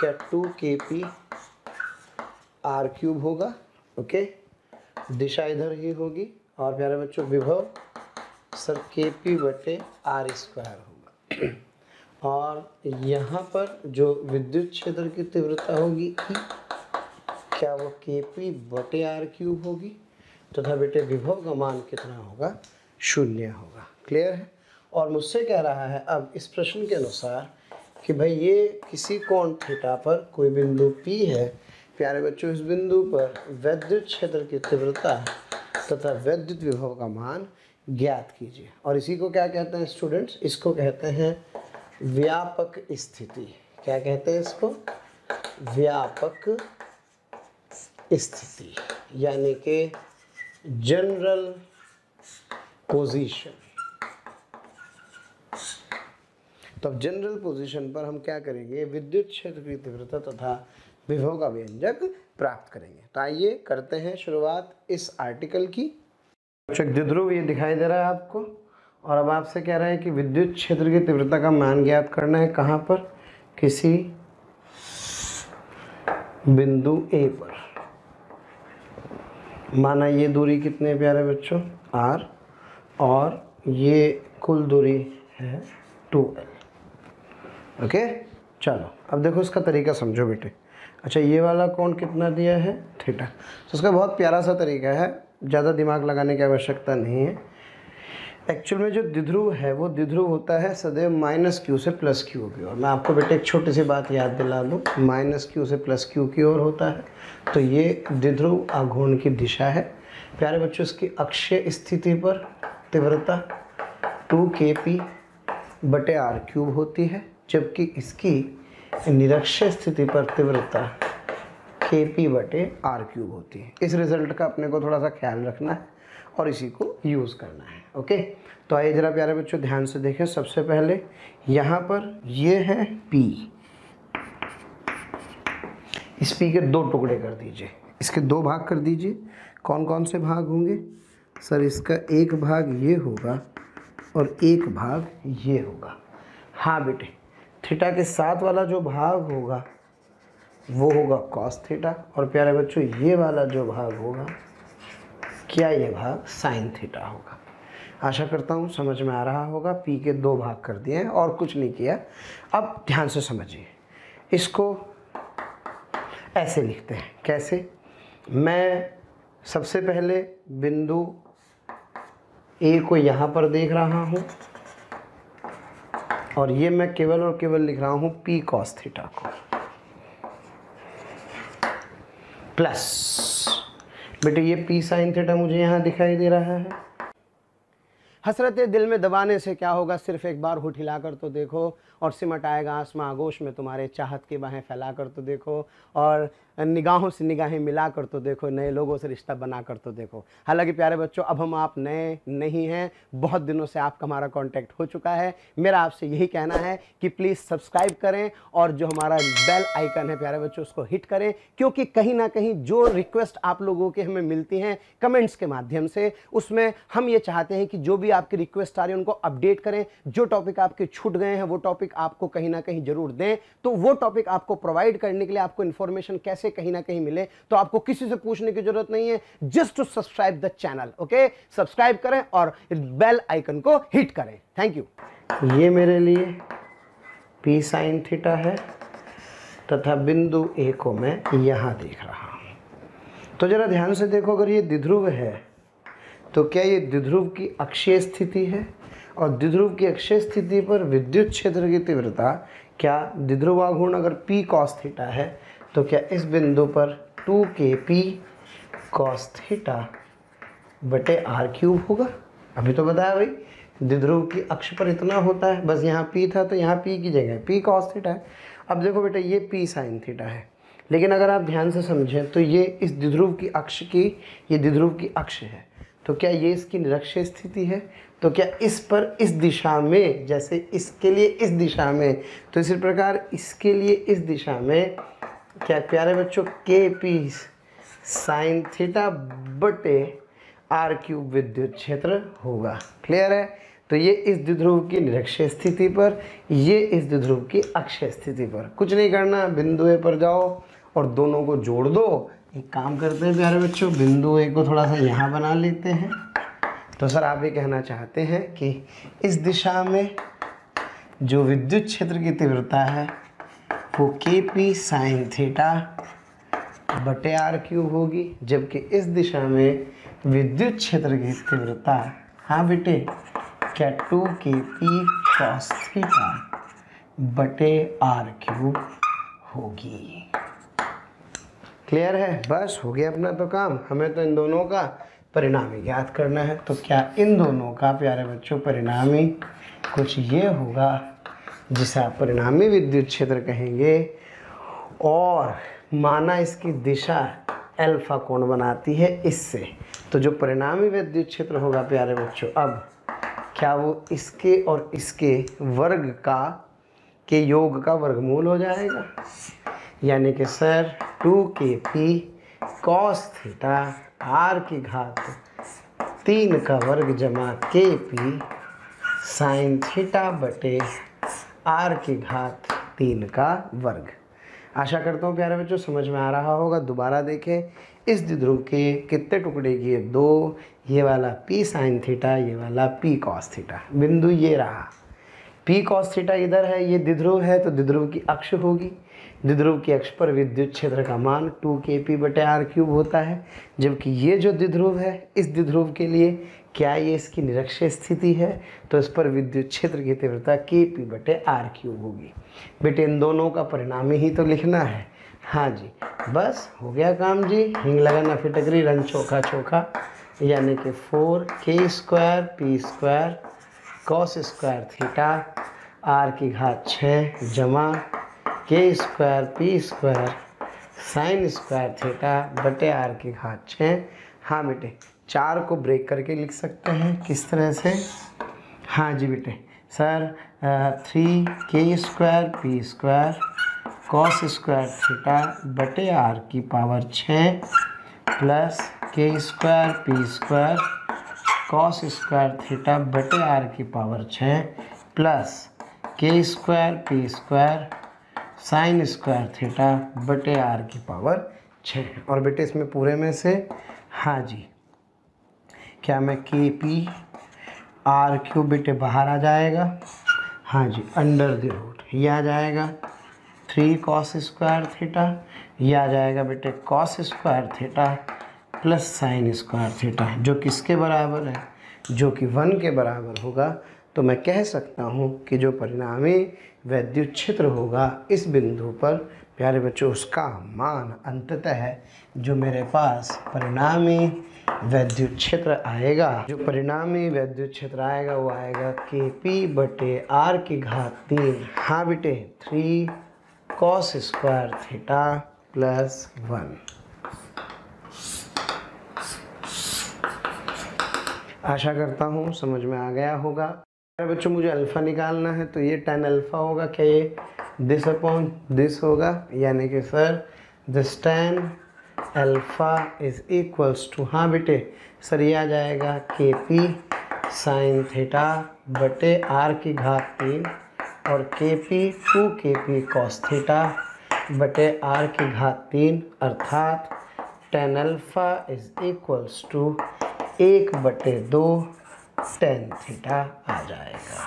क्या 2Kp/r³ होगा। ओके, दिशा इधर ही होगी और प्यारे बच्चों विभव सर Kp/r² होगा। और यहाँ पर जो विद्युत क्षेत्र की तीव्रता होगी क्या वो Kp/r³ होगी तथा बेटे विभव का मान कितना होगा 0 होगा। क्लियर है? और मुझसे कह रहा है अब इस प्रश्न के अनुसार कि भाई ये किसी कोण थीटा पर कोई बिंदु P है, प्यारे बच्चों इस बिंदु पर विद्युत क्षेत्र की तीव्रता तथा विद्युत विभव का मान ज्ञात कीजिए। और इसी को क्या कहते हैं स्टूडेंट्स? इसको कहते हैं व्यापक स्थिति। क्या कहते हैं इसको? व्यापक स्थिति, यानी कि जनरल पोजीशन। तो अब जनरल पोजीशन पर हम क्या करेंगे? विद्युत क्षेत्र की तीव्रता तथा विभव का व्यंजक प्राप्त करेंगे। तो आइए करते हैं शुरुआत इस आर्टिकल की। द्विध्रुव ये दिखाई दे रहा है आपको, और अब आपसे कह रहा है कि विद्युत क्षेत्र की तीव्रता का मान ज्ञात करना है। कहाँ पर? किसी बिंदु A पर। माना ये दूरी कितने प्यारे बच्चों? r, और ये कुल दूरी है 2l। ओके, चलो अब देखो इसका तरीका समझो बेटे। अच्छा, ये वाला कोण कितना दिया है? थीटा। तो उसका बहुत प्यारा सा तरीका है, ज़्यादा दिमाग लगाने की आवश्यकता नहीं है। एक्चुअल में जो द्विध्रुव है वो द्विध्रुव होता है सदैव -q से +q की ओर। मैं आपको बेटे एक छोटी सी बात याद दिला दूँ, -q से +q की ओर होता है। तो ये द्विध्रुव आघूर्ण की दिशा है प्यारे बच्चों। इसकी अक्षीय स्थिति पर तीव्रता 2Kp/r³ होती है, जबकि इसकी निरक्षीय स्थिति पर तीव्रता Kp/r³ होती है। इस रिजल्ट का अपने को थोड़ा सा ख्याल रखना है और इसी को यूज़ करना है। ओके, तो आइए ज़रा प्यारे बच्चों ध्यान से देखें। सबसे पहले यहाँ पर ये है P, इस P के 2 टुकड़े कर दीजिए, इसके 2 भाग कर दीजिए। कौन कौन से भाग होंगे सर? इसका एक भाग ये होगा और एक भाग ये होगा। हाँ बेटे, थीटा के साथ वाला जो भाग होगा वो होगा कॉस थीटा, और प्यारे बच्चों ये वाला जो भाग होगा क्या ये भाग साइन थीटा होगा। आशा करता हूँ समझ में आ रहा होगा। P के 2 भाग कर दिए हैं और कुछ नहीं किया। अब ध्यान से समझिए, इसको ऐसे लिखते हैं। कैसे? मैं सबसे पहले बिंदु A को यहाँ पर देख रहा हूँ और ये मैं केवल और केवल लिख रहा हूँ P cos थीटा को, प्लस बेटे ये P sin थीटा मुझे यहाँ दिखाई दे रहा है। हसरत दिल में दबाने से क्या होगा, सिर्फ एक बार होठ हिलाकर तो देखो, और सिमट आएगा आसमां आगोश में तुम्हारे, चाहत की बाहें फैलाकर तो देखो, और निगाहों से निगाहें मिलाकर तो देखो, नए लोगों से रिश्ता बनाकर तो देखो। हालांकि प्यारे बच्चों, अब हम आप नए नहीं हैं, बहुत दिनों से आपका हमारा कांटेक्ट हो चुका है। मेरा आपसे यही कहना है कि प्लीज़ सब्सक्राइब करें, और जो हमारा बेल आइकन है प्यारे बच्चों, उसको हिट करें, क्योंकि कहीं ना कहीं जो रिक्वेस्ट आप लोगों के हमें मिलती हैं कमेंट्स के माध्यम से, उसमें हम ये चाहते हैं कि जो भी आपकी रिक्वेस्ट आ रही है उनको अपडेट करें। जो टॉपिक आपके छूट गए हैं वो टॉपिक आपको कहीं ना कहीं जरूर दें। तो वो टॉपिक आपको प्रोवाइड करने के लिए आपको इन्फॉर्मेशन कैसे कहीं ना कहीं मिले, तो आपको किसी से पूछने की जरूरत नहीं है, just to subscribe the channel. Okay, subscribe करें और बेल आइकन को हिट करें। Thank you. ये मेरे लिए p sin थीटा है तथा बिंदु A को मैं यहां देख रहा हूं। तो जरा ध्यान से देखो, अगर ये द्विध्रुव है तो क्या ये द्विध्रुव की अक्षीय स्थिति है, और द्विध्रुव की अक्षीय स्थिति पर विद्युत क्षेत्र की तीव्रता, क्या द्विध्रुवाघूर्ण अगर p cos थीटा है तो क्या इस बिंदु पर 2kp cos थीटा बटे r³ होगा। अभी तो बताया भाई, द्विध्रुव की अक्ष पर इतना होता है, बस यहाँ p था तो यहाँ p की जगह p cos थीटा है। अब देखो बेटा, ये p sin थीटा है, लेकिन अगर आप ध्यान से समझें तो ये इस द्विध्रुव की अक्ष की, ये द्विध्रुव की अक्ष है, तो क्या ये इसकी निरक्षीय स्थिति है, तो क्या इस पर इस दिशा में, जैसे इसके लिए इस दिशा में, तो इसी प्रकार इसके लिए इस दिशा में क्या प्यारे बच्चों kp sin थीटा बटे r³ विद्युत क्षेत्र होगा। क्लियर है। तो ये इस द्विध्रुव की निरक्षीय स्थिति पर, ये इस द्विध्रुव की अक्षीय स्थिति पर। कुछ नहीं करना, बिंदु A पर जाओ और दोनों को जोड़ दो। एक काम करते हैं प्यारे बच्चों, बिंदु A को थोड़ा सा यहाँ बना लेते हैं। तो सर आप ये कहना चाहते हैं कि इस दिशा में जो विद्युत क्षेत्र की तीव्रता है वो kp sin थीटा बटे r³ होगी, जबकि इस दिशा में विद्युत क्षेत्र की तीव्रता, हाँ बेटे, क्या 2kp cos थीटा बटे r³ होगी। क्लियर है। बस हो गया अपना तो काम, हमें तो इन दोनों का परिणाम ज्ञात करना है। तो क्या इन दोनों का प्यारे बच्चों परिणामी कुछ ये होगा जिसे आप परिणामी विद्युत क्षेत्र कहेंगे, और माना इसकी दिशा अल्फा कोण बनाती है इससे, तो जो परिणामी विद्युत क्षेत्र होगा प्यारे बच्चों, अब क्या वो इसके और इसके वर्ग का के योग का वर्गमूल हो जाएगा, यानी कि sir 2kp cos theta r³ का वर्ग जमा kp sin थीटा बटे r³ का वर्ग। आशा करता हूँ प्यारे बच्चों समझ में आ रहा होगा। दोबारा देखें, इस द्विध्रुव के कितने टुकड़े किए, 2, ये वाला p sin थीटा, ये वाला p cos थीटा। बिंदु ये रहा, p cos थीटा इधर है, ये द्विध्रुव है तो द्विध्रुव की अक्ष होगी। द्विध्रुव की अक्ष पर विद्युत क्षेत्र का मान 2kp बटे r³ होता है, जबकि ये जो द्विध्रुव है, इस द्विध्रुव के लिए क्या ये इसकी निरक्षीय स्थिति है, तो इस पर विद्युत क्षेत्र की तीव्रता kp बटे r³ होगी। बेटे इन दोनों का परिणामी ही तो लिखना है। हाँ जी, बस हो गया काम जी। हिंग लगाना फिटकरी, रन चोखा चोखा, यानी कि 4k² p² cos² theta r⁶ जमा k² p² sin² थीटा बटे r⁶। हाँ बेटे, 4 को ब्रेक करके लिख सकते हैं किस तरह से। हाँ जी बेटे, sir 3k² p² cos² theta बटे r⁶ plus k² p² cos² theta बटे r⁶ plus k² p² sin² theta बटे r⁶। और बेटे इसमें पूरे में से, हाँ जी, क्या मैं kp r³ बेटे बाहर आ जाएगा, हाँ जी, अंडर द रूट ये आ जाएगा 3 cos² थीटा, ये आ जाएगा बेटे cos² theta plus sin² theta, जो किसके बराबर है, जो कि 1 के बराबर होगा। तो मैं कह सकता हूँ कि जो परिणामी विद्युत क्षेत्र होगा इस बिंदु पर प्यारे बच्चों, उसका मान अंततः है जो मेरे पास परिणामी वैद्युत क्षेत्र आएगा, जो परिणामी वैद्युत क्षेत्र आएगा वो आएगा Kp/r⁻3। हाँ बेटे 3 cos स्क्वायर थीटा प्लस 1। आशा करता हूँ समझ में आ गया होगा। बच्चों मुझे अल्फ़ा निकालना है, तो ये tan अल्फ़ा होगा, क्या ये दिस अपॉन दिस होगा, यानी कि sir this tan alpha is equals to, हाँ बेटे सर ये आ जाएगा Kp साइन थीटा बटे r⁻3 और Kp 2Kp कॉस थीटा बटे r⁻3, अर्थात tan alpha is equals to 1/2 tan theta आ जाएगा।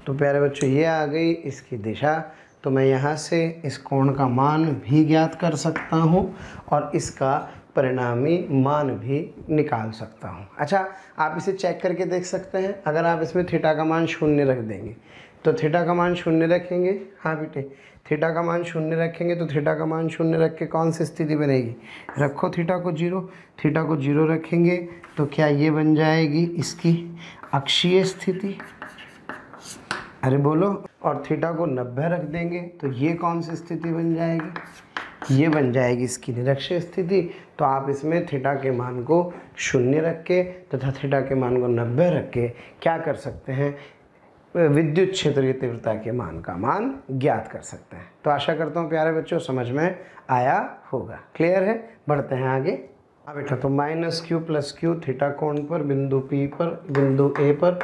तो प्यारे बच्चों ये आ गई इसकी दिशा, तो मैं यहाँ से इस कोण का मान भी ज्ञात कर सकता हूँ और इसका परिणामी मान भी निकाल सकता हूँ। अच्छा आप इसे चेक करके देख सकते हैं, अगर आप इसमें थीटा का मान 0 रख देंगे तो थीटा का मान 0 रखेंगे, हाँ बेटे थीटा का मान 0 रखेंगे तो थीटा का मान 0 रख के कौन सी स्थिति बनेगी, रखो थीटा को 0, थीटा को 0 रखेंगे तो क्या ये बन जाएगी इसकी अक्षीय स्थिति, अरे बोलो, और थीटा को 90 रख देंगे तो ये कौन सी स्थिति बन जाएगी, ये बन जाएगी इसकी निरक्षीय स्थिति। तो आप इसमें थीटा के मान को 0 रख के तथा थीटा के मान को 90 रख के क्या कर सकते हैं, विद्युत क्षेत्र की तीव्रता के मान का मान ज्ञात कर सकते हैं। तो आशा करता हूँ प्यारे बच्चों समझ में आया होगा, क्लियर है। बढ़ते हैं आगे। हाँ बेटा, तो -q + q थीटा कोण पर बिंदु P पर बिंदु A पर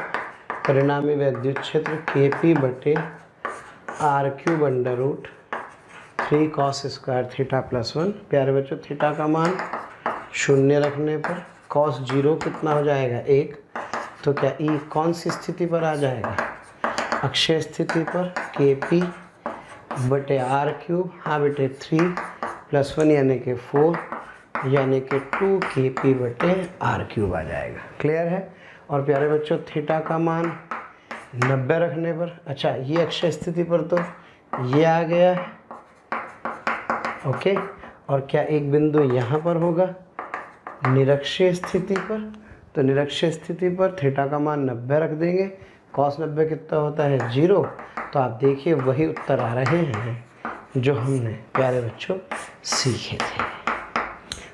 परिणामी वैद्युत क्षेत्र Kp/r³ cos square theta plus 1। प्यारे बच्चों थीटा का मान 0 रखने पर cos 0 कितना हो जाएगा 1, तो क्या ई कौन सी स्थिति पर आ जाएगा, अक्षय स्थिति पर Kp/r³, हाँ बेटे 3 + 1 यानी कि 4 यानी कि 2Kp/r³ आ जाएगा, क्लियर है। और प्यारे बच्चों थीटा का मान 90 रखने पर, अच्छा ये अक्षय स्थिति पर तो ये आ गया है, ओके, और क्या एक बिंदु यहाँ पर होगा निरक्षीय स्थिति पर, तो निरक्षीय स्थिति पर थीटा का मान 90 रख देंगे, cos 90 कितना होता है 0, तो आप देखिए वही उत्तर आ रहे हैं जो हमने प्यारे बच्चों सीखे थे।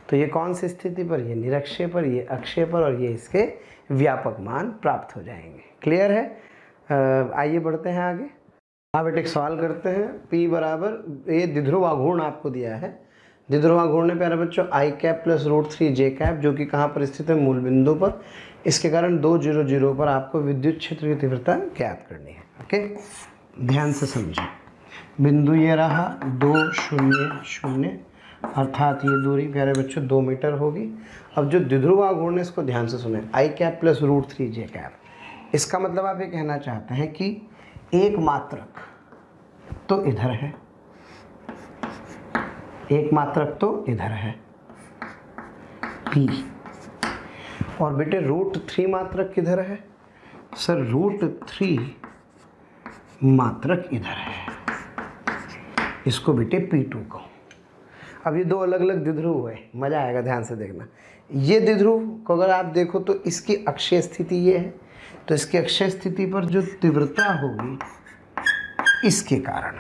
तो ये कौन सी स्थिति पर, ये निरक्षीय पर, ये अक्षय पर, और ये इसके व्यापक मान प्राप्त हो जाएंगे, क्लियर है। आइए बढ़ते हैं आगे। हाँ बेटे एक सवाल करते हैं, P बराबर, ये द्विध्रुवाघूर्ण आपको दिया है, द्विध्रुवाघूर्ण है प्यारे बच्चों i cap plus √3j cap, जो कि कहाँ पर स्थित है, मूल बिंदु पर। इसके कारण 2 0 0 पर आपको विद्युत क्षेत्र की तीव्रता ज्ञात करनी है, ओके, ध्यान से समझिए। बिंदु ये रहा 2 0 0, अर्थात ये दूरी प्यारे बच्चों 2 मीटर होगी। अब जो द्विध्रुवाघूर्ण है इसको ध्यान से सुने, i cap plus √3j cap, इसका मतलब आप ये कहना चाहते हैं कि एक मात्रक तो इधर है, एक मात्रक तो इधर है P, और बेटे √3 मात्रक किधर है, सर √3 मात्रक इधर है, इसको बेटे P2 को। अब ये दो अलग अलग द्विध्रुव हुए, मज़ा आएगा, ध्यान से देखना। ये द्विध्रुव को अगर आप देखो तो इसकी अक्षय स्थिति ये है, तो इसकी अक्षय स्थिति पर जो तीव्रता होगी इसके कारण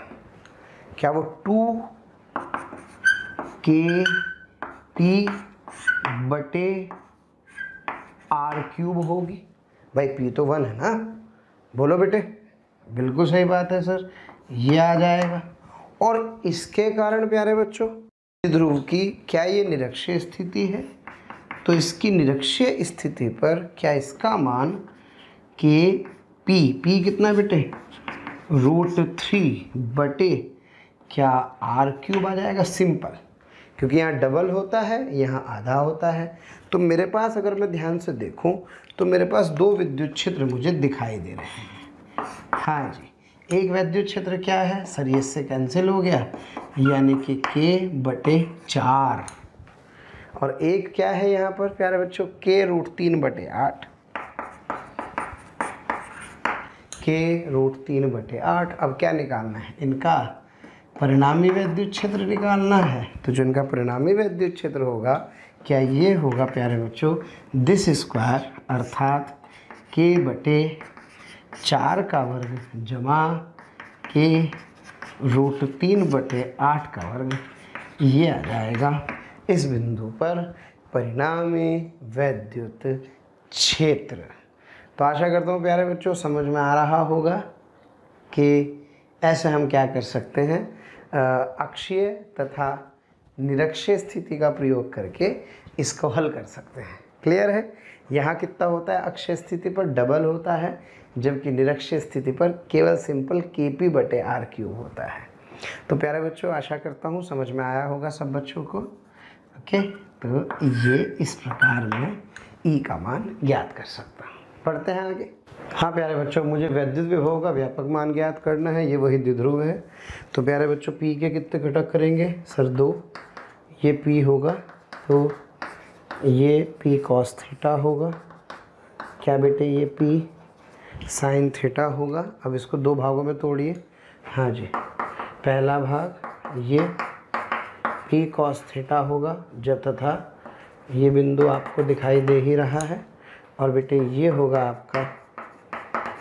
क्या वो 2Kp/r³ होगी, भाई P तो 1 है ना, बोलो बेटे, बिल्कुल सही बात है सर, ये आ जाएगा। और इसके कारण प्यारे बच्चों द्विध्रुव की क्या ये निरक्षीय स्थिति है, तो इसकी निरक्षीय स्थिति पर क्या इसका मान P कितना बेटे √3 बटे क्या r³ आ जाएगा, सिंपल, क्योंकि यहाँ डबल होता है यहाँ आधा होता है। तो मेरे पास अगर मैं ध्यान से देखूं तो मेरे पास दो विद्युत क्षेत्र मुझे दिखाई दे रहे हैं, हाँ जी, एक विद्युत क्षेत्र क्या है सर, ये इससे कैंसिल हो गया, यानी कि K/4, और एक क्या है यहाँ पर प्यारे बच्चों K√3/8, K√3/8। अब क्या निकालना है इनका, परिणामी विद्युत क्षेत्र निकालना है, तो जो इनका परिणामी विद्युत क्षेत्र होगा क्या ये होगा प्यारे बच्चों, दिस स्क्वायर अर्थात k/4 का वर्ग जमा k√3/8 का वर्ग, ये आ जाएगा इस बिंदु पर परिणामी विद्युत क्षेत्र। तो आशा करता हूँ प्यारे बच्चों समझ में आ रहा होगा कि ऐसे हम क्या कर सकते हैं, अक्षीय तथा निरक्षीय स्थिति का प्रयोग करके इसको हल कर सकते हैं। क्लियर है? यहाँ कितना होता है, अक्षीय स्थिति पर डबल होता है, जबकि निरक्षीय स्थिति पर केवल सिंपल kp/r³ होता है। तो प्यारे बच्चों आशा करता हूँ समझ में आया होगा सब बच्चों को। ओके, तो ये इस प्रकार में ई का मान ज्ञात कर सकता हूँ। पढ़ते हैं आगे। हाँ प्यारे बच्चों, मुझे विद्युत विभव का व्यापक मान ज्ञात करना है, ये वही द्विध्रुव है। तो प्यारे बच्चों पी के कितने घटक करेंगे सर, 2। ये पी होगा तो ये पी कॉस थीटा होगा, क्या बेटे ये पी साइन थीटा होगा। अब इसको 2 भागों में तोड़िए। हाँ जी, पहला भाग ये पी कॉस थीटा होगा जब तथा ये बिंदु आपको दिखाई दे ही रहा है, और बेटे ये होगा आपका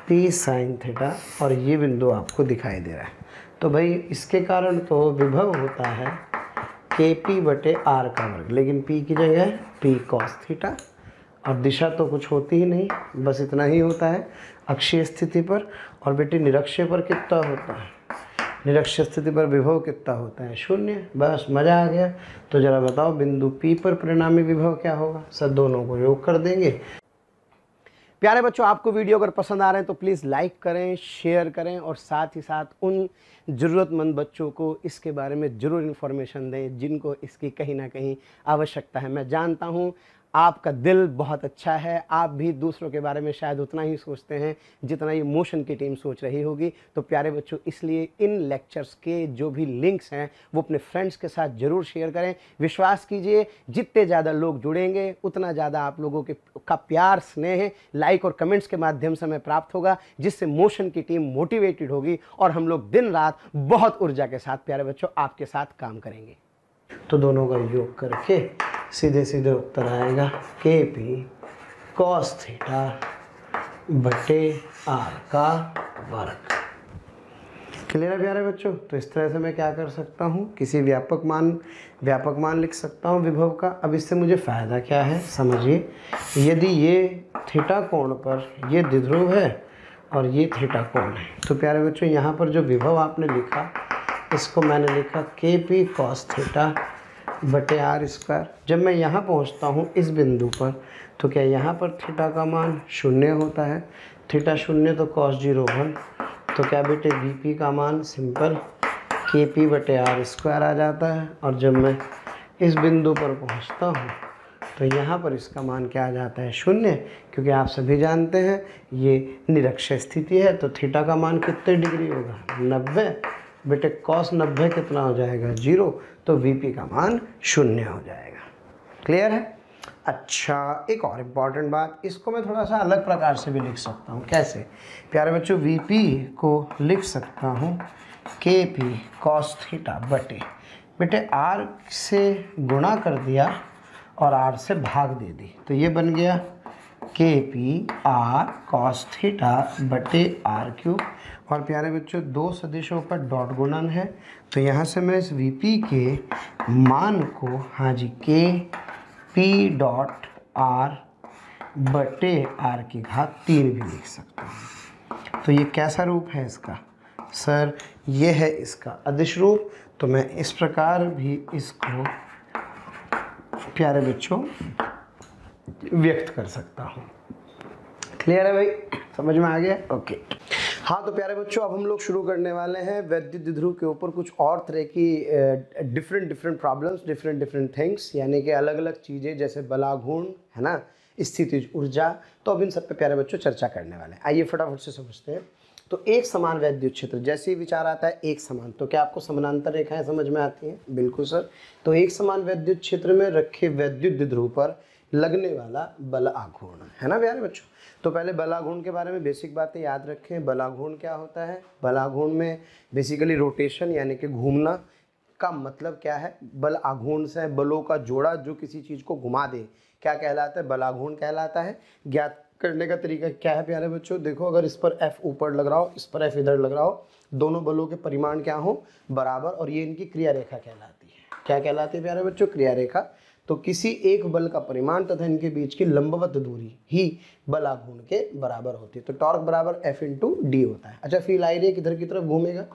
पी साइन थीटा, और ये बिंदु आपको दिखाई दे रहा है। तो भाई इसके कारण तो विभव होता है kp/r का वर्ग, लेकिन p की जगह p cos थीटा, और दिशा तो कुछ होती ही नहीं, बस इतना ही होता है अक्षीय स्थिति पर। और बेटे निरक्षीय पर कितना होता है, निरक्षीय स्थिति पर विभव कितना होता है, 0। बस मज़ा आ गया। तो ज़रा बताओ बिंदु P पर परिणामी विभव क्या होगा सर, दोनों को योग कर देंगे। प्यारे बच्चों आपको वीडियो अगर पसंद आ रहे हैं तो प्लीज़ लाइक करें, शेयर करें, और साथ ही साथ उन ज़रूरतमंद बच्चों को इसके बारे में ज़रूर इन्फॉर्मेशन दें जिनको इसकी कहीं ना कहीं आवश्यकता है। मैं जानता हूँ आपका दिल बहुत अच्छा है, आप भी दूसरों के बारे में शायद उतना ही सोचते हैं जितना ये मोशन की टीम सोच रही होगी। तो प्यारे बच्चों इसलिए इन लेक्चर्स के जो भी लिंक्स हैं वो अपने फ्रेंड्स के साथ ज़रूर शेयर करें। विश्वास कीजिए जितने ज़्यादा लोग जुड़ेंगे उतना ज़्यादा आप लोगों का प्यार, स्नेह, लाइक और कमेंट्स के माध्यम से हमें प्राप्त होगा, जिससे मोशन की टीम मोटिवेटेड होगी और हम लोग दिन रात बहुत ऊर्जा के साथ प्यारे बच्चों आपके साथ काम करेंगे। तो दोनों का योग करके सीधे सीधे उत्तर आएगा kp cos θ/r का वर्ग। क्लियर है प्यारे बच्चों? तो इस तरह से मैं क्या कर सकता हूँ, किसी व्यापक मान लिख सकता हूँ विभव का। अब इससे मुझे फ़ायदा क्या है समझिए, यदि ये थीटा कोण पर ये द्विध्रुव है और ये थीटा कोण है, तो प्यारे बच्चों यहाँ पर जो विभव आपने लिखा इसको मैंने लिखा kp cos θ/r²। जब मैं यहाँ पहुँचता हूँ इस बिंदु पर, तो क्या यहाँ पर थीटा का मान 0 होता है, थीटा 0 तो cos 0 1, तो क्या बेटे vp का मान सिंपल kp/r² आ जाता है। और जब मैं इस बिंदु पर पहुँचता हूँ तो यहाँ पर इसका मान क्या आ जाता है, 0, क्योंकि आप सभी जानते हैं ये निरक्षीय स्थिति है। तो थीटा का मान कितने डिग्री होगा, 90। बेटे cos 90 कितना हो जाएगा, 0, तो Vp का मान 0 हो जाएगा। क्लियर है? अच्छा, एक और इम्पॉर्टेंट बात, इसको मैं थोड़ा सा अलग प्रकार से भी लिख सकता हूँ। कैसे प्यारे बच्चों, Vp को लिख सकता हूँ kp cos θ/, बेटे r से गुणा कर दिया और r से भाग दे दी, तो ये बन गया kp r cos θ/r³। और प्यारे बच्चों दो सदिशों पर डॉट गुणन है, तो यहाँ से मैं इस Vp के मान को, हाँ जी, kp/r/r³ भी लिख सकता हूँ। तो ये कैसा रूप है इसका सर, ये है इसका अदिश रूप। तो मैं इस प्रकार भी इसको प्यारे बच्चों व्यक्त कर सकता हूँ। क्लियर है भाई, समझ में आ गया? ओके। हाँ तो प्यारे बच्चों अब हम लोग शुरू करने वाले हैं वैद्युत द्विध्रुव के ऊपर कुछ और तरह की डिफरेंट प्रॉब्लम्स, डिफरेंट थिंग्स, यानी कि अलग अलग चीज़ें जैसे बलाघूर्ण है ना, स्थितिज ऊर्जा। तो अब इन सब पे प्यारे बच्चों चर्चा करने वाले हैं। आइए फटाफट से समझते हैं। तो एक समान वैद्युत क्षेत्र, जैसे ही विचार आता है एक समान, तो क्या आपको समानांतर रेखाएं समझ में आती हैं? बिल्कुल सर। तो एक समान वैद्युत क्षेत्र में रखे वैद्युत द्विध्रुव पर लगने वाला बल आघूर्ण, है ना प्यारे बच्चों। तो पहले बल आघूर्ण के बारे में बेसिक बातें याद रखें। बल आघूर्ण क्या होता है? बल आघूर्ण में बेसिकली रोटेशन यानी कि घूमना का मतलब क्या है? बल आघूर्ण से बलों का जोड़ा जो किसी चीज़ को घुमा दे, क्या कहलाता है? बल आघूर्ण कहलाता है। ज्ञात करने का तरीका क्या है प्यारे बच्चों? देखो, अगर इस पर F ऊपर लग रहा हो, इस पर F इधर लग रहा हो, दोनों बलों के परिमाण क्या हो? बराबर, और ये इनकी क्रिया रेखा कहलाती है। क्या कहलाती है प्यारे बच्चों? क्रिया रेखा। तो किसी एक बल का परिमाण तथा इनके बीच की लंबवत दूरी ही बल आघूर्ण के बराबर होती है। तो टॉर्क बराबर F इंटू डी होता है। अच्छा, फील आई रही है किधर की तरफ घूमेगा?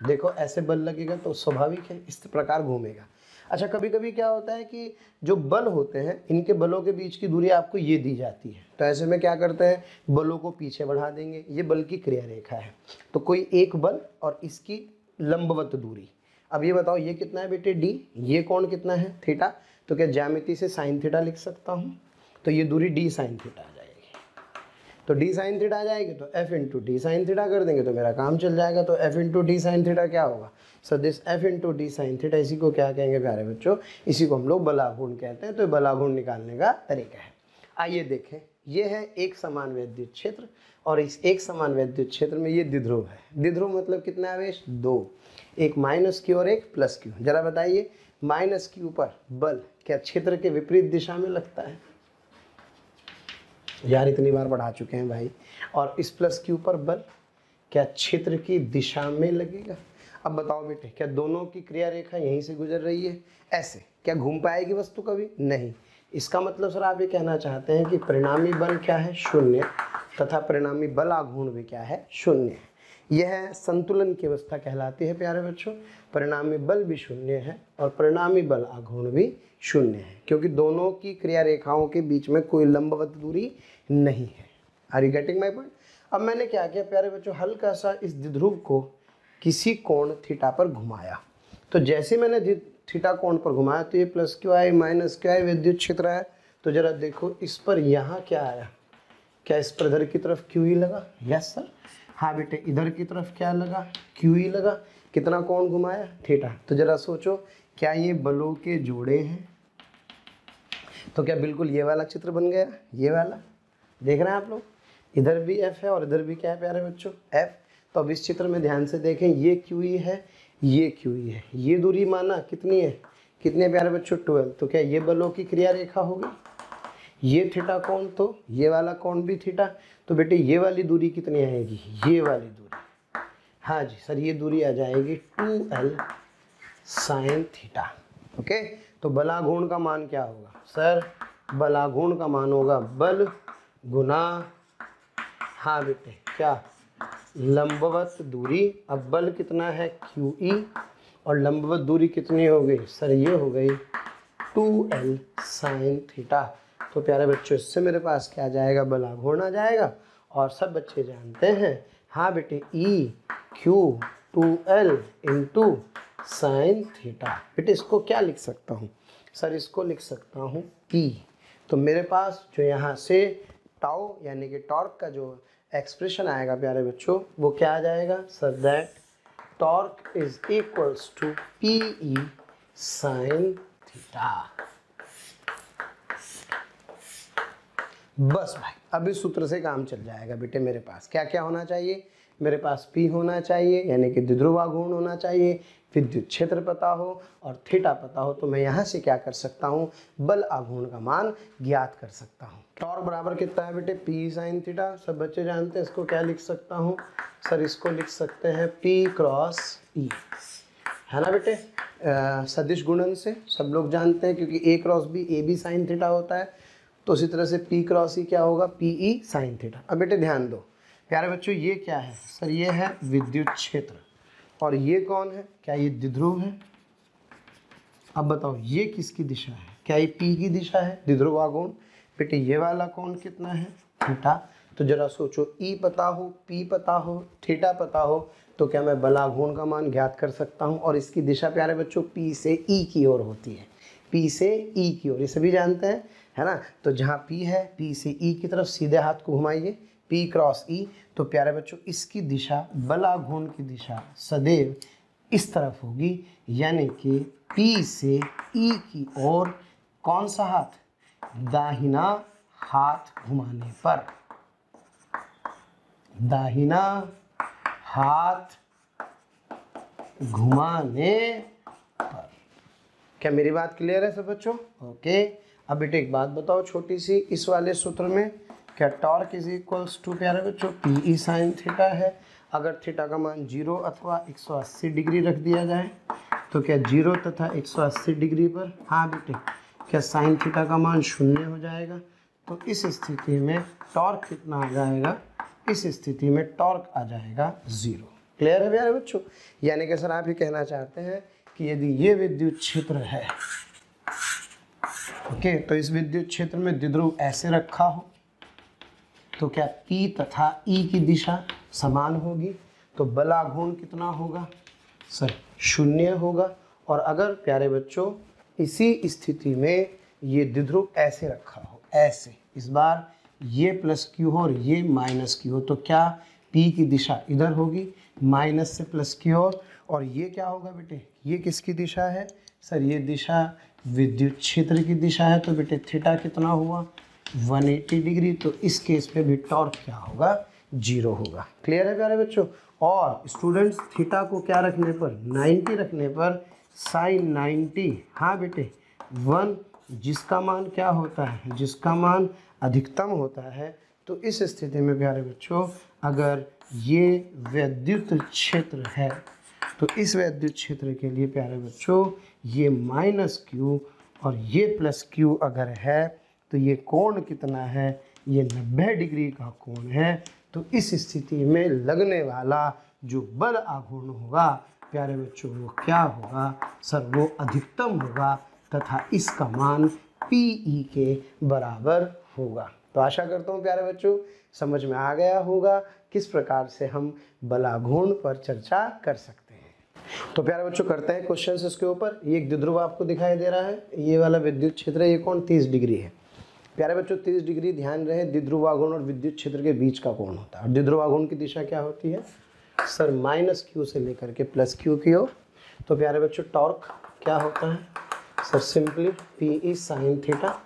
देखो, ऐसे बल लगेगा तो स्वाभाविक है इस प्रकार घूमेगा। अच्छा, कभी कभी क्या होता है कि जो बल होते हैं, इनके बलों के बीच की दूरी आपको ये दी जाती है, तो ऐसे में क्या करते हैं? बलों को पीछे बढ़ा देंगे। ये बल की क्रिया रेखा है। तो कोई एक बल और इसकी लंबवत दूरी। अब ये बताओ, ये कितना है बेटे? डी। ये कोण कितना है? थीटा। तो क्या ज्यामिति से साइन थीटा लिख सकता हूँ? तो ये दूरी डी साइन थीटा आ जाएगी। तो डी साइन थीटा आ जाएगी, तो F into D sine theta कर देंगे तो मेरा काम चल जाएगा। तो F into D sine theta क्या होगा? So this F into D sine theta, इसी को क्या कहेंगे प्यारे बच्चों? इसी को हम लोग बल आघूर्ण कहते हैं। तो बल आघूर्ण निकालने का तरीका है। आइए देखें, ये है एक समान विद्युत क्षेत्र, और इस एक समान विद्युत क्षेत्र में ये द्विध्रुव है। द्विध्रुव मतलब कितना आवेश? 2, एक माइनस Q और एक प्लस Q। जरा बताइए, माइनस Q पर बल क्या क्षेत्र के विपरीत दिशा में लगता है? यार इतनी बार पढ़ा चुके हैं भाई। और इस प्लस Q पर बल क्या क्षेत्र की दिशा में लगेगा? अब बताओ बेटे, क्या दोनों की क्रिया रेखा यहीं से गुजर रही है? ऐसे क्या घूम पाएगी वस्तु कभी? नहीं। इसका मतलब सर आप ये कहना चाहते हैं कि परिणामी बल क्या है? शून्य, तथा परिणामी बल आघूर्ण भी क्या है? शून्य। यह संतुलन की अवस्था कहलाती है प्यारे बच्चों। परिणामी बल भी शून्य है और परिणामी बल आघूर्ण भी शून्य है, क्योंकि दोनों की क्रिया रेखाओं के बीच में कोई लंबवत दूरी नहीं है। Are you getting my point? अब मैंने क्या किया प्यारे बच्चों, हल्का सा इस द्विध्रुव को किसी कोण थीटा पर घुमाया। तो जैसे मैंने थीटा कोण पर घुमाया तो ये plus Q I minus Q I विद्युत क्षेत्र है। तो जरा देखो, इस पर यहाँ क्या आया? क्या इस पर इधर की तरफ क्यू ही लगा? Yes sir. हाँ बेटे, इधर की तरफ क्या लगा? क्यू ही लगा। कितना कोण घुमाया? थीटा। तो जरा सोचो, क्या ये बलों के जोड़े हैं? तो क्या बिल्कुल ये वाला चित्र बन गया? ये वाला देख रहे हैं आप लोग? इधर भी एफ है और इधर भी क्या है प्यारे बच्चों? एफ। तो अब इस चित्र में ध्यान से देखें, ये क्यू ई है, ये क्यू ई है। ये दूरी माना कितनी है? कितने प्यारे बच्चों? 12। तो क्या ये बलों की क्रिया रेखा होगी? ये थीटा कोण, तो ये वाला कोण भी थीटा। तो बेटे ये वाली दूरी कितनी आएगी? ये वाली दूरी, हाँ जी सर, ये दूरी आ जाएगी 2L साइन थीटा। ओके। तो बलाघूर्ण का मान क्या होगा सर? बलाघूर्ण का मान होगा बल गुना, हाँ बेटे क्या? लंबवत दूरी। अब बल कितना है? QE, और लंबवत दूरी कितनी हो गई सर? ये हो गई 2L साइन थीटा। तो प्यारे बच्चों, इससे मेरे पास क्या आ जाएगा? बलाघूर्ण आ जाएगा। और सब बच्चे जानते हैं, हाँ बेटे, EQ 2L into sine theta. बेटे इसको क्या लिख सकता हूँ सर? इसको लिख सकता हूँ P। तो मेरे पास जो यहाँ से टाउ यानी कि टॉर्क का जो एक्सप्रेशन आएगा प्यारे बच्चों, वो क्या आ जाएगा sir? That torque is equals to PE sine theta. बस भाई, अब इस सूत्र से काम चल जाएगा बेटे। मेरे पास क्या क्या होना चाहिए? मेरे पास P होना चाहिए यानी कि द्विध्रुव आघूर्ण होना चाहिए, विद्युत क्षेत्र पता हो और थीटा पता हो। तो मैं यहाँ से क्या कर सकता हूँ? बल आघूर्ण का मान ज्ञात कर सकता हूँ। टॉर्क बराबर कितना है बेटे? P sine theta. सब बच्चे जानते हैं। इसको क्या लिख सकता हूँ सर? इसको लिख सकते हैं P क्रॉस E, है ना बेटे? सदिश गुणन से सब लोग जानते हैं, क्योंकि A cross B A B sine theta होता है। तो उसी तरह से P क्रॉस E क्या होगा? PE sine theta. अब बेटे ध्यान दो प्यारे बच्चों, ये क्या है सर? ये है विद्युत क्षेत्र। और ये कौन है? क्या ये द्विध्रुव है? अब बताओ ये किसकी दिशा है? क्या ये P की दिशा है? द्विध्रुव आघूर्ण। बेटे ये वाला कोण कितना है? थीटा। तो जरा सोचो, E पता हो, P पता हो, थीटा पता हो, तो क्या मैं बल आघूर्ण का मान ज्ञात कर सकता हूँ? और इसकी दिशा प्यारे बच्चों P से E की ओर होती है। P से E की ओर, ये सभी जानते हैं, है ना? तो जहाँ P है, P से E की तरफ सीधे हाथ को घुमाइए, P क्रॉस E। तो प्यारे बच्चों, इसकी दिशा, बल आघूर्ण की दिशा सदैव इस तरफ होगी, यानी कि P से E की ओर कौन सा हाथ? दाहिना हाथ घुमाने पर, दाहिना हाथ घुमाने पर। क्या मेरी बात क्लियर है सब बच्चों? ओके। अब बेटे एक बात बताओ छोटी सी, इस वाले सूत्र में क्या टॉर्क इज इक्वल्स टू प्यारे बच्चों पी ई साइन थीटा है। अगर थीटा का मान 0 अथवा 180 डिग्री रख दिया जाए तो क्या 0 तथा 180 डिग्री पर, हाँ बेटे, क्या साइन थीटा का मान 0 हो जाएगा। तो इस स्थिति में टॉर्क कितना आ जाएगा? इस स्थिति में टॉर्क आ जाएगा 0। क्लियर है प्यारे बच्चों? यानी कि सर आप ये कहना चाहते हैं कि यदि ये विद्युत क्षेत्र है, ओके, तो इस विद्युत क्षेत्र में द्विध्रुव ऐसे रखा हो तो क्या P तथा E की दिशा समान होगी, तो बलाघूर्ण कितना होगा सर? 0 होगा। और अगर प्यारे बच्चों इसी स्थिति में ये द्विध्रुव ऐसे रखा हो, ऐसे, इस बार ये प्लस Q हो और ये माइनस Q हो, तो क्या P की दिशा इधर होगी, माइनस से प्लस की ओर, और ये क्या होगा बेटे? ये किसकी दिशा है सर? ये दिशा विद्युत क्षेत्र की दिशा है। तो बेटे थीटा कितना हुआ? 180 डिग्री। तो इस केस पे भी टॉर्क क्या होगा? 0 होगा। क्लियर है प्यारे बच्चों? और स्टूडेंट्स थीटा को क्या रखने पर? 90 रखने पर साइन 90, हाँ बेटे 1, जिसका मान क्या होता है? जिसका मान अधिकतम होता है। तो इस स्थिति में प्यारे बच्चों अगर ये विद्युत क्षेत्र है तो इस विद्युत क्षेत्र के लिए प्यारे बच्चों ये माइनस Q और ये प्लस Q अगर है तो ये कोण कितना है? ये 90 डिग्री का कोण है। तो इस स्थिति में लगने वाला जो बल आघूर्ण होगा प्यारे बच्चों वो क्या होगा सर? वो अधिकतम होगा तथा इसका मान PE के बराबर होगा। तो आशा करता हूँ प्यारे बच्चों समझ में आ गया होगा किस प्रकार से हम बलाघूर्ण पर चर्चा कर सकते हैं। तो प्यारे बच्चों करते हैं क्वेश्चंस इसके ऊपर। ये एक द्विध्रुव आपको दिखाई दे रहा है, ये वाला विद्युत क्षेत्र है, ये कोण 30 डिग्री है। प्यारे बच्चों 30 डिग्री ध्यान रहे द्विध्रुवाघूर्ण और विद्युत क्षेत्र के बीच का कोण होता है। और द्विध्रुवाघूर्ण की दिशा क्या होती है सर? माइनस Q से लेकर के प्लस Q की ओर। तो प्यारे बच्चों टॉर्क क्या होता है sir? Simply PE sine theta,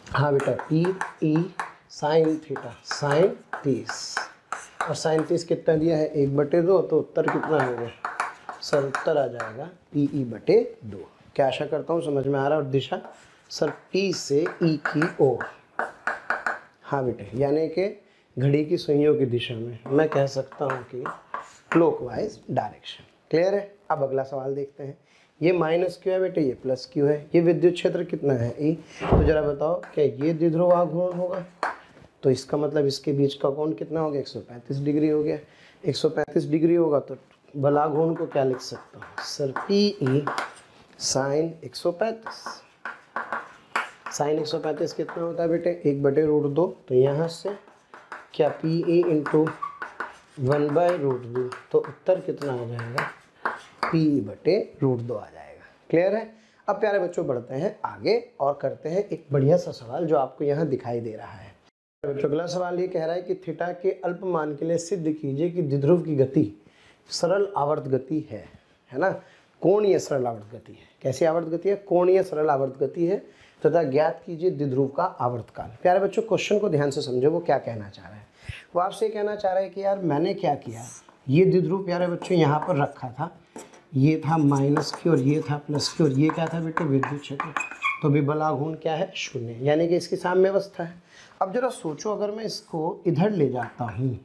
हाँ बेटा PE साइन थीटा, साइन 30, और साइन 30 कितना दिया है? 1/2। तो उत्तर कितना हो गया सर? उत्तर आ जाएगा PE/2। क्या आशा करता हूँ समझ में आ रहा है। और दिशा सर P से E की ओर, हाँ बेटे, यानी कि घड़ी की सुइयों की दिशा में मैं कह सकता हूँ कि क्लॉकवाइज डायरेक्शन। क्लियर है? अब अगला सवाल देखते हैं। ये माइनस Q है बेटे, ये प्लस Q है। ये विद्युत क्षेत्र कितना है? E। तो जरा बताओ क्या ये द्विध्रुवाघूर्ण होगा? तो इसका मतलब इसके बीच का कोण कितना हो गया? 135 डिग्री हो गया। 135 डिग्री होगा तो बलाघूर्ण को क्या लिख सकता हूँ सर? PE sign 135। साइन 135 कितना होता है बेटे? 1/√2। तो यहाँ से क्या PE इंटू 1/√2, तो उत्तर कितना आ जाएगा? PE/√2 आ जाएगा। क्लियर है? अब प्यारे बच्चों बढ़ते हैं आगे और करते हैं एक बढ़िया सा सवाल जो आपको यहाँ दिखाई दे रहा है। बच्चों अगला सवाल ये कह रहा है कि थीटा के अल्पमान के लिए सिद्ध कीजिए कि द्विध्रुव की गति सरल आवर्त गति है ना? कोणीय सरल आवर्त गति है। कैसी आवर्त गति है? कोणीय सरल आवर्त गति है तथा ज्ञात कीजिए द्विध्रुव का आवर्तकाल। प्यारे बच्चों क्वेश्चन को ध्यान से समझो, वो क्या कहना चाह रहा है। वो आपसे कहना चाह रहा है कि यार मैंने क्या किया, ये द्विध्रुव प्यारे बच्चों यहाँ पर रखा था, ये था माइनस Q और ये था प्लस Q, और ये क्या था बेटे? विद्युत क्षेत्र। तो भी बलाघूर्ण क्या है? 0, यानी कि इसकी साम्य अवस्था है। अब जरा सोचो अगर मैं इसको इधर ले जाता हूँ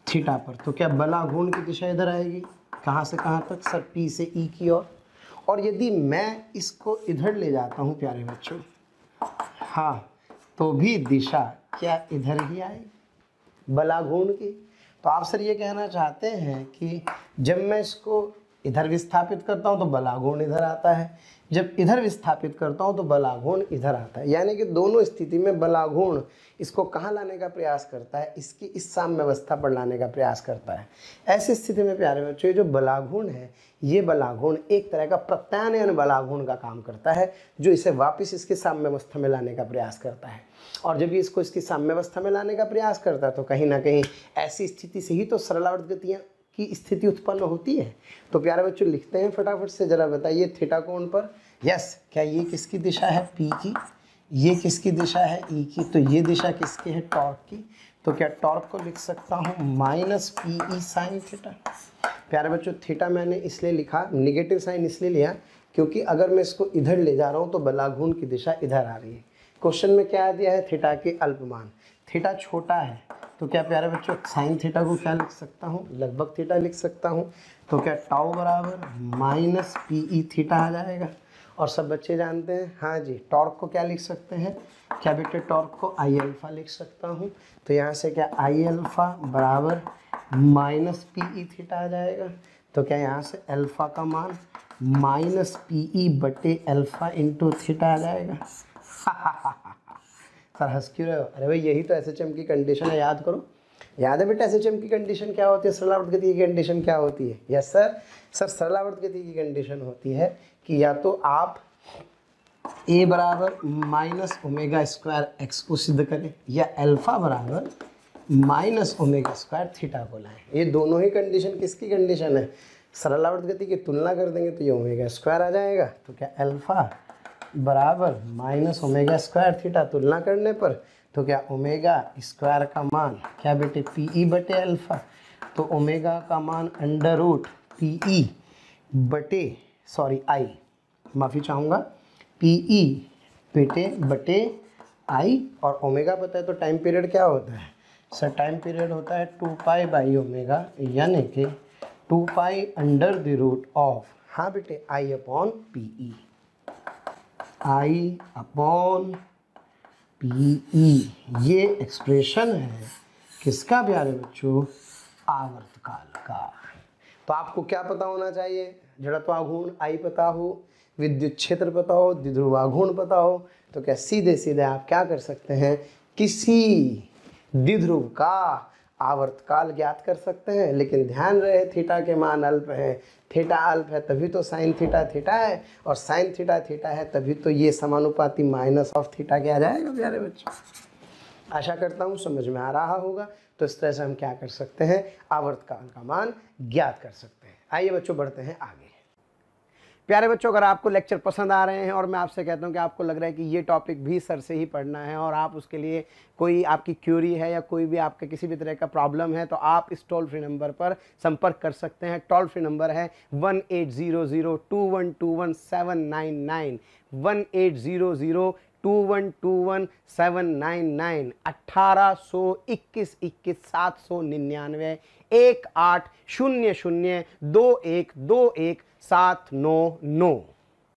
थीटा पर तो क्या बलाघूर्ण की दिशा इधर आएगी? कहाँ से कहाँ तक सर? P से E की ओर। और यदि मैं इसको इधर ले जाता हूँ प्यारे बच्चों, हाँ, तो भी दिशा क्या इधर ही आएगी बलाघूर्ण की। तो आप सर ये कहना चाहते हैं कि जब मैं इसको इधर विस्थापित करता हूँ तो बलाघूर्ण इधर आता है, जब इधर विस्थापित करता हूँ तो बलाघूर्ण इधर आता है। यानी कि दोनों स्थिति में बलाघूर्ण इसको कहाँ लाने का प्रयास करता है? इसकी इस साम्य अवस्था पर लाने का प्रयास करता है। ऐसी स्थिति में प्यारे बच्चों जो बलाघूर्ण है, ये बलाघूर्ण एक तरह का प्रत्यानयन बलाघूर्ण का काम करता है, जो इसे वापस इसकी साम्य अवस्था में लाने का प्रयास करता है। और जब ये इसको इसकी साम्य अवस्था में लाने का प्रयास करता है तो कहीं ना कहीं ऐसी स्थिति से ही तो सरलावर्त गतियाँ की स्थिति उत्पन्न होती है। तो प्यारे बच्चों लिखते हैं फटाफट से, जरा बताइए थीटा कोण पर। यस, क्या ये किसकी दिशा है? P की। ये किसकी दिशा है, ई की, तो ये दिशा किसकी है, टॉर्क की। तो क्या टॉर्क को लिख सकता हूँ minus P E sine theta. प्यारे बच्चों थीटा मैंने इसलिए लिखा, निगेटिव साइन इसलिए लिया क्योंकि अगर मैं इसको इधर ले जा रहा हूँ तो बलाघूर्ण की दिशा इधर आ रही है। क्वेश्चन में क्या दिया है, थीटा के अल्पमान, थीटा छोटा है, तो क्या प्यारे बच्चों साइन थीटा को क्या लिख सकता हूँ, लगभग थीटा लिख सकता हूँ। तो क्या टाउ बराबर माइनस पी ई थीटा आ जाएगा। और सब बच्चे जानते हैं, हाँ जी, टॉर्क को क्या लिख सकते हैं, क्या बेटे टॉर्क को आई अल्फ़ा लिख सकता हूँ। तो यहाँ से क्या आई अल्फ़ा बराबर माइनस पी ई थीटा आ जाएगा। तो क्या यहाँ से अल्फ़ा का मान माइनस पी ई बटे अल्फ़ा इंटू थीटा आ जाएगा। सर हंस क्यों रहे हो, अरे भाई यही तो एसएचएम की कंडीशन है, याद करो। याद है बेटा एसएचएम की कंडीशन क्या होती है, सरलावर्त गति की कंडीशन क्या होती है। यस सर सरलावर्त गति की कंडीशन होती है कि या तो आप a बराबर माइनस ओमेगा स्क्वायर एक्स को सिद्ध करें या अल्फा बराबर माइनस ओमेगा स्क्वायर थीटा को लाएं। ये दोनों ही कंडीशन किसकी कंडीशन है, सरलावर्त गति की तुलना कर देंगे तो ये ओमेगा स्क्वायर आ जाएगा। तो क्या अल्फा बराबर माइनस ओमेगा स्क्वायर थीटा, तुलना करने पर तो क्या ओमेगा स्क्वायर का मान क्या बेटे पी ई बटे अल्फ़ा, तो ओमेगा का मान अंडर रूट पी ई बटे सॉरी आई, माफ़ी चाहूँगा, पी ई बटे आई। और ओमेगा पता है तो टाइम पीरियड क्या होता है सर, टाइम पीरियड होता है 2 पाई बाई ओमेगा, यानी कि 2 pi under the root of, हाँ बेटे I upon P E, I upon P E. ये एक्सप्रेशन है किसका प्यारे बच्चों, आवर्तकाल का। तो आपको क्या पता होना चाहिए, जड़त्वाघूर्ण आई पता हो, विद्युत क्षेत्र पता हो, द्विध्रुवाघूर्ण पता हो। तो क्या सीधे सीधे आप क्या कर सकते हैं, किसी द्विध्रुव का आवर्तकाल ज्ञात कर सकते हैं। लेकिन ध्यान रहे थीटा के मान अल्प हैं, थीटा अल्प है तभी तो साइन थीटा थीटा है, और साइन थीटा थीटा है तभी तो ये समानुपाती माइनस ऑफ थीटा क्या आ जाएगा प्यारे बच्चों। आशा करता हूँ समझ में आ रहा होगा। तो इस तरह से हम क्या कर सकते हैं, आवर्तकाल का मान ज्ञात कर सकते हैं। आइए बच्चों बढ़ते हैं आगे। प्यारे बच्चों अगर आपको लेक्चर पसंद आ रहे हैं और मैं आपसे कहता हूं कि आपको लग रहा है कि ये टॉपिक भी सर से ही पढ़ना है और आप उसके लिए कोई आपकी क्यूरी है या कोई भी आपके किसी भी तरह का प्रॉब्लम है, तो आप इस टोल फ्री नंबर पर संपर्क कर सकते हैं। टोल फ्री नंबर है 180021211799, 180021211799, 1821 799 18002121 799।